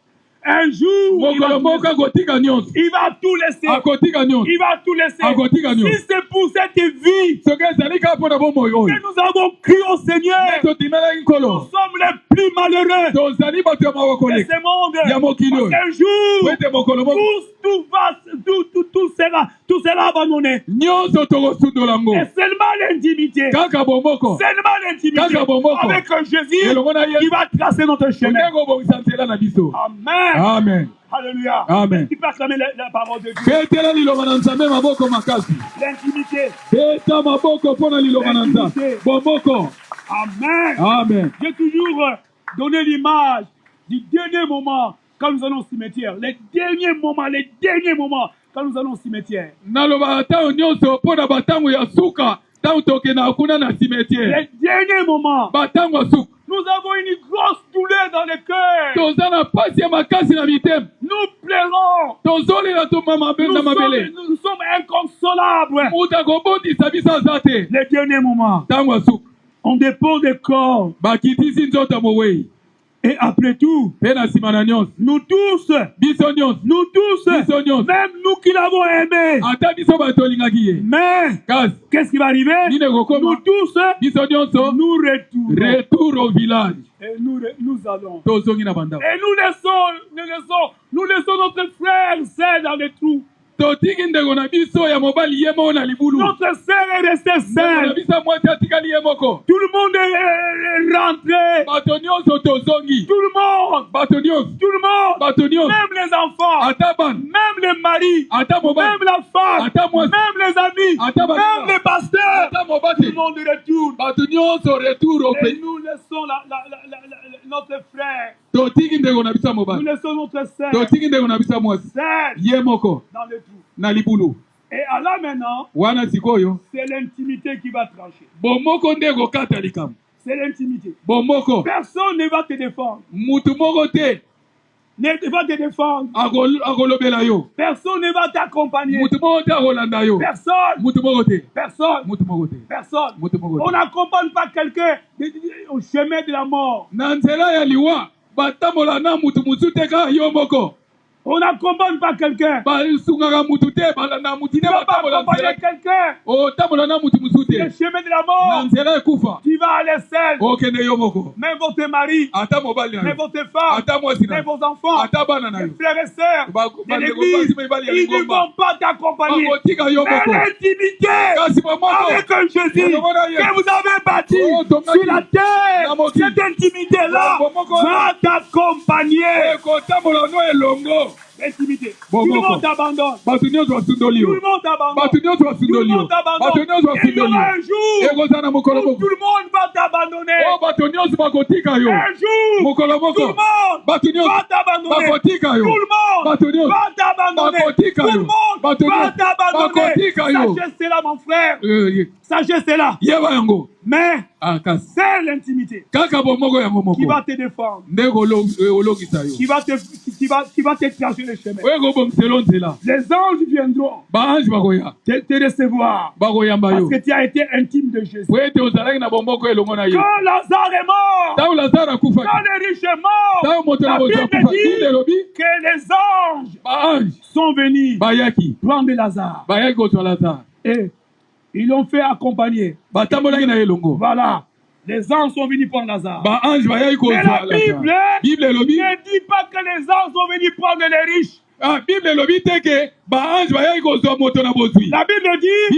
Un jour, Mokolo moko akotika nyonso. il va tout laisser. Akotika nyonso. Il va tout laisser. Akotika nyonso. Si c'est pour cette vie Soki ezali kaka mpo na bomoi oyo. que nous avons crié au Seigneur, Totimelaki nous nkolo. sommes les plus malheureux Tozali bato ya mawa de koleka. ce monde. Ya mokili Parce oyo. qu'un jour, Po ete mokolo moko tout sera abandonné. nyonso tokosundola yango. Et seulement l'intimité. Kaka bomoko. Seulement l'intimité. Kaka bomoko. Avec un Jésus Elongo na Yesu. qui va tracer notre chemin. Ondenge obongisa nzela na biso. Amen. Amen. Alléluia. Amen. Tu peux acclamer la parole de Dieu. Betela liloba na Nzambe maboko makasi. L'intimité. Beta maboko mpo na liloba na Nzambe. Bomoko. Amen. Amen. J'ai toujours donné l'image du dernier moment quand nous allons au cimetière. Les derniers moments quand nous allons au cimetière. Naloba ntango nyonso mpo na batango ya suka ntango tokenda kuna na cimetière. Les derniers moments. Batango ya suka. Nous avons une grosse douleur dans le cœur. Toza na pasi ya makasi na mitema. Nous pleurons. Tozolela na mabele. Nous sommes inconsolables. Mutu akobondisa biso aza te. Les derniers moments. Ntango ya suka. On dépose des corps. Bakitisi nzoto mowei. Et après tout, nous tous, même nous qui l'avons aimé, mais qu'est-ce qui va arriver? Nous tous, nous retournons au village. Et nous allons. Et nous laissons notre frère seul dans les trous. Notre sœur est restée seule. Tout le monde est rentré. Tout le monde. Même les enfants. Même les maris. Même la femme. Même les amis. Même les pasteurs. Tout le monde retourne. Et nous laissons notre frère. Nous laissons notre sœur seule dans le trou. Et alors maintenant, c'est l'intimité qui va trancher. C'est l'intimité. Personne ne va te défendre. Ne va te défendre. Personne ne va t'accompagner. Personne. On n'accompagne pas quelqu'un au chemin de la mort. On n'accompagne pas quelqu'un. Tu ne vas pas accompagner quelqu'un. Le chemin de la mort. Tu vas aller seul. Même votre mari. Même votre femme. Même vos enfants. Mes frères et sœurs de l'église. Ils ne vont pas t'accompagner. Mais l'intimité avec un Jésus que vous avez bâti sur la terre, cette intimité-là va t'accompagner. Intimité. Tout le monde t'abandonne. Tout le monde t'abandonne. Il y aura un jour où tout le monde va t'abandonner. Un jour, tout le monde va t'abandonner. Tout le monde va t'abandonner. Tout le monde va t'abandonner. Sagesse, c'est là, mon frère. Sagesse, c'est là. Mais c'est l'intimité qui va te défendre, qui va te tracer le chemin. Les anges viendront te recevoir parce que tu as été intime de Jésus. Quand Lazare est mort, quand le riche est mort, la Bible dit que les anges sont venus prendre Lazare. Et ils l'ont fait accompagner. Voilà. Les anges sont venus prendre Lazare. Mais la Bible ne dit pas que les anges sont venus prendre les riches. La Bible dit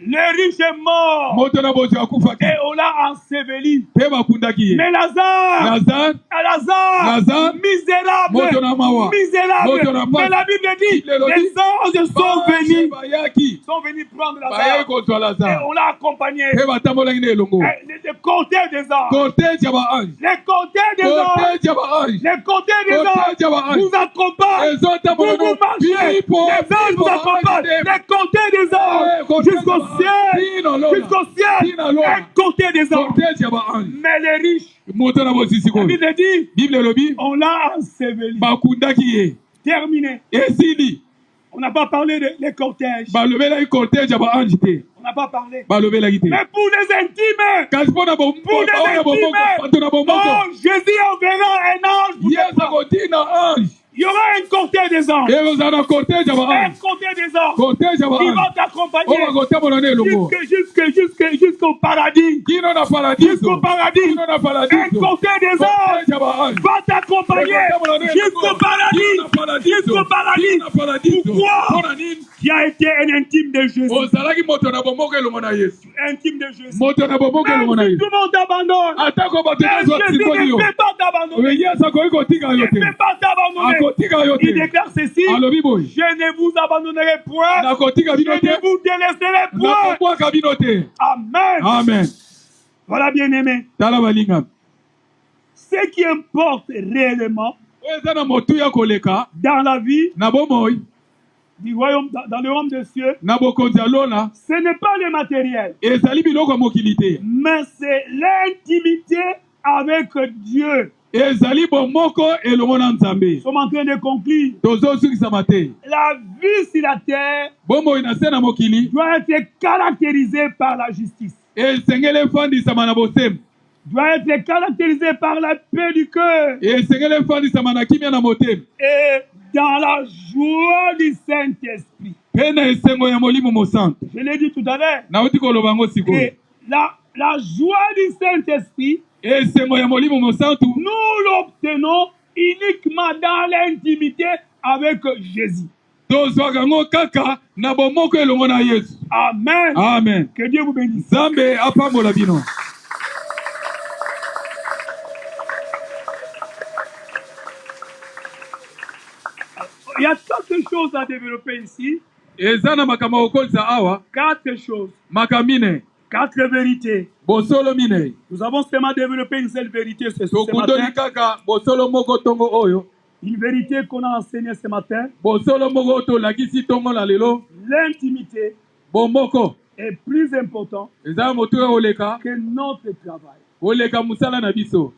le riche est mort et on l'a enseveli. Mais Lazare, misérable. Mais la Bible dit les anges sont venus prendre Lazare et on l'a accompagné. Le cortège des anges nous accompagnent. Vous marchez, les anges vous accompagnent. Les côtés des anges jusqu'au ciel. Un côté des anges. Mais les riches, la Bible dit, on l'a enseveli. Terminé. On n'a pas parlé des cortèges. On n'a pas parlé. Mais pour les intimes, Jésus enverra un ange pour il y aura un côté des anges. Un côté des anges qui va t'accompagner jusqu'au paradis. Jusqu'au paradis. Un côté des anges va t'accompagner jusqu'au paradis. Pourquoi? Qui a été un intime de Jésus. Intime de Jésus. Même si tout le monde t'abandonne, Jésus ne peut pas t'abandonner. Il déclare ceci: je ne vous abandonnerai point, je ne vous délaisserai point. Amen. Voilà, bien-aimé. Ce qui importe réellement dans la vie du royaume, dans le royaume des cieux, ce n'est pas le matériel, mais c'est l'intimité avec Dieu. Nous sommes en train de conclure. La vie sur la terre doit être caractérisée par la justice. doit être caractérisé par la paix du cœur et esengeli efandisama na kimia na motema et dans la joie du Saint-Esprit. mpe na esengo ya molimo mosantu. Je l'ai dit tout à l'heure. Nauti koloba yango sikoyo. Que la joie du Saint-Esprit, esengo ya molimo mosantu nous l'obtenons uniquement dans l'intimité avec Jésus. tozwaka yango kaka na bomoko elongo na Yesu. Amen. Amen. Que Dieu vous bénisse. Nzambe apambola bino. Il y a quelque chose à développer ici. Eza na makambo ya kokolisa awa. 4 choses. Makamine. 4 vérités. Bosolo mine. Nous avons seulement développé une seule vérité ce matin. Tokundoli kaka bosolo moko tongo oyo. Une vérité qu'on a enseignée ce matin. Bosolo moko tolakisi tongo na lelo. L'intimité bomoko est plus important eza motuka oleka que notre travail. oleka musala na biso.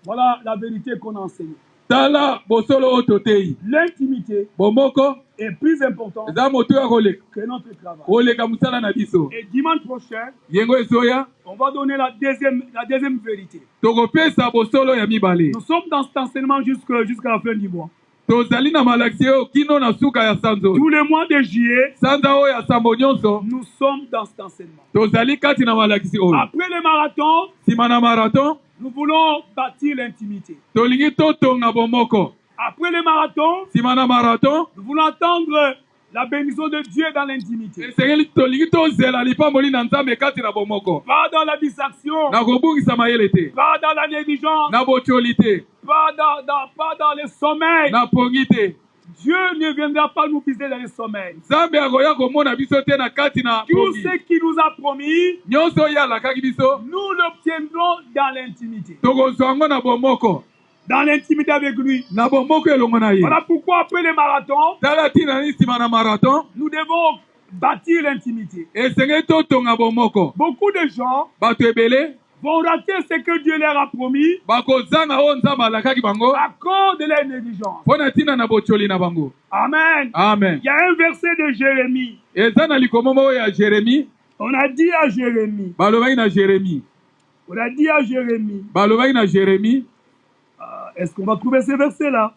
Voilà la vérité qu'on a enseignée. Tala bosolo ototei. L'intimité bomoko est plus important eza motuka oleka que notre travail. oleka musala na biso. Et dimanche prochain, yengo esoya on va donner la deuxième vérité. tokopesa bosolo ya mibale. Nous sommes dans cet enseignement jusqu'à la fin du mois. Tozali na malakisi oyo kino na suka ya sanzo. Tous les mois de juillet, sanza oyo ya sambo nyonso nous sommes dans cet enseignement. tozali kati na malakisi oyo. Après le marathon, nsima na marathon nous voulons bâtir l'intimité. tolingi totonga bomoko. Après le marathon, nsima na marathon nous voulons attendre la bénédiction de Dieu dans l'intimité. esengeli tolingi tozela lipamboli na Nzambe kati na bomoko. Pas dans la distraction, na kobungisa mayele te, pas dans la négligence, na botioli te, pas dans le sommeil. na pongi te. Dieu ne viendra pas nous viser dans le sommeil. Nzambe akoya komona biso te na kati na Tout pongi. ce qu'il nous a promis, nyonso oyo alakaki biso nous l'obtiendrons dans l'intimité. tokozwa yango na bomoko, Dans l'intimité avec lui. na bomoko elongo na ye. Voilà pourquoi après le marathon, tala ntina ni nsima na marathon nous devons bâtir l'intimité. esengeli totonga bomoko. Beaucoup de gens bato ebele vont rater ce que Dieu leur a promis bakozanga oyo Nzambe alakaki bango à cause de leur négligence. mpo na ntina na botioli na bango. Amen. Amen. Il y a un verset de Jérémie. eza na likomomo oyo ya Jérémi. On a dit à Jérémie. balobaki na Jérémi. On a dit à Jérémie. balobaki na Jérémi. Est-ce qu'on va trouver ce verset-là?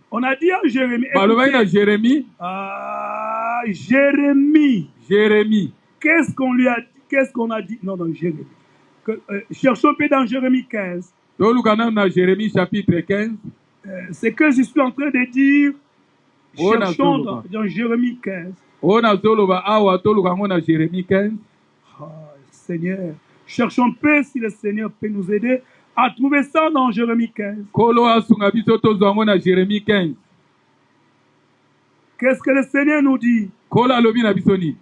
On a dit à Jérémie. balobaki na Jérémi. Jérémie. Jérémi. Qu'est-ce qu'on lui a dit? Qu'est-ce qu'on a dit? Non, Jérémie. Cherchons un peu dans Jérémie 15. toluka nanu na Jérémi chapitre 15. Ce que je suis en train de dire, Oh, cherchons dans Jérémie 15. oyo nazoloba awa toluka yango na Jérémi 15. Seigneur, cherchons un peu si le Seigneur peut nous aider à trouver ça dans Jérémie 15. kolo asunga biso tozwa yango na Jérémi 15. Qu'est-ce que le Seigneur nous dit? kolo alobi na biso nini?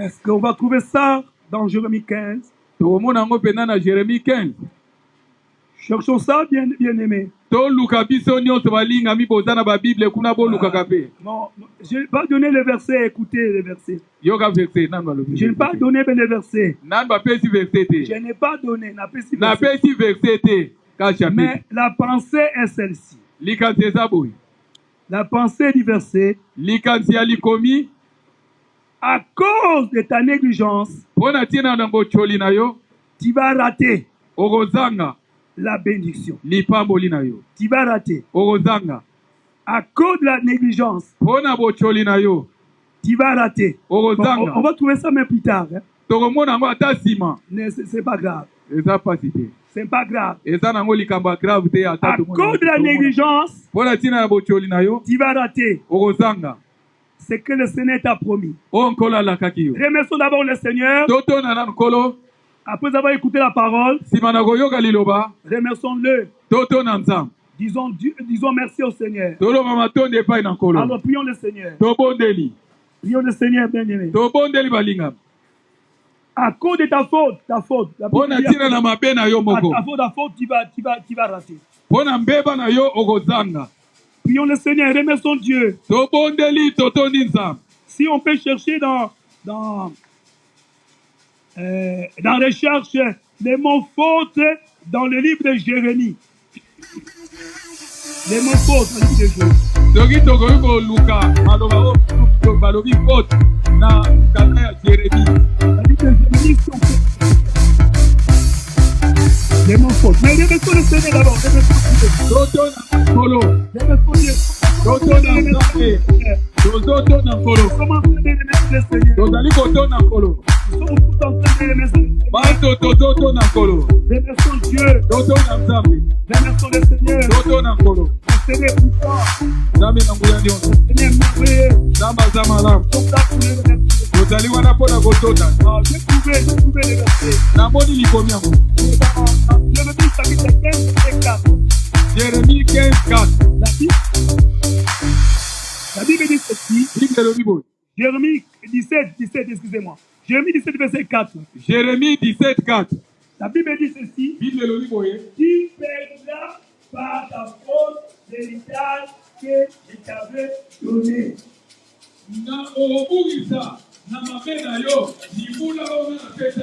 Est-ce qu'on va trouver ça dans Jérémie 15? tokomona yango mpena na Jérémi 15. Cherchons ça, bien-aimé. toluka biso nyonso balingami boza na babible kuna bolukaka mpe. Non, je n'ai pas donné le verset, écoutez le verset. yoka verset nanu balobi. Je n'ai pas donné le verset. nanu bapesi verset te. Je n'ai pas donné, napesi verset. napesi verset te ka chapitre. Mais la pensée est celle-ci. likanisi eza boye. La pensée du verset, likanisi ya likomi. à cause de ta négligence, mpo na ntina na botioli na yo tu vas rater okozanga la bénédiction. lipamboli na yo. Tu vas rater. okozanga À cause de la négligence, mpo na botioli na yo tu vas rater. Bon, okozanga. on va trouver ça même plus tard. Hein. tokomona yango ata nsima. C'est pas grave. eza pasi te. C'est pas grave. eza nango likambo ya grave te ata À cause de la négligence, mpo na ntina na botioli na yo tu vas rater okozanga ce que le Seigneur t'a promis. oyo nkolo alakaki yo. Remercions d'abord le Seigneur. totona nanu nkolo Après avoir écouté la parole, nsima na koyoka liloba remercions-le. totona Nzambe. Disons merci au Seigneur. toloba matondi epai na nkolo. Alors prions le Seigneur. tobondeli. Prions le Seigneur, bien-aimé. tobondeli balingami. À cause de ta faute. mpo na ntina na mabe na yo moko. Ta faute, tu vas rater. mpo na mbeba na yo okozanga. Prions le Seigneur, remercions Dieu. tobondeli totondi Nzambe. Si on peut chercher dans recherche les mots fautes dans le livre de Jérémie. Les mots fautes dans le livre de Jérémie. soki tokoki koluka maloba oyo balobi faute na kaka ya Jérémie. La Bible de Jérémie sont les mêmes fautes. Mais remettons le Seigneur d'abord. Toto na Nkolo. Remettons Dieu. Toto na Nzambe. Toto na Nkolo. Comment faire remettre le Seigneur? Tozali koto na Nkolo. Nous sommes tous en train de remettre le Seigneur. Bato toto na Nkolo. Remettons Dieu. Toto na Nzambe. Remettons le Seigneur. Toto na Nkolo. Le Seigneur est puissant. Nzambe na nguya nyonso. Le Seigneur est merveilleux. Nzambe aza malamu. Comme ça, vous le remettez. Tozali wana mpo na kotota. J'ai trouvé les versets. Namoni likomi yango. Jérémie chapitre 15, verset 4. Jérémie 15, 4. La Bible dit ceci. Bible elobi boye. Jérémie 17, excusez-moi. Jérémie 17, verset 4. Jérémie 17, 4. La Bible dit ceci. Bible elobi boye. Tu perdras par ta faute l'héritage que je t'avais donné. Na obugisa na mabe na yo libula oyo na pesa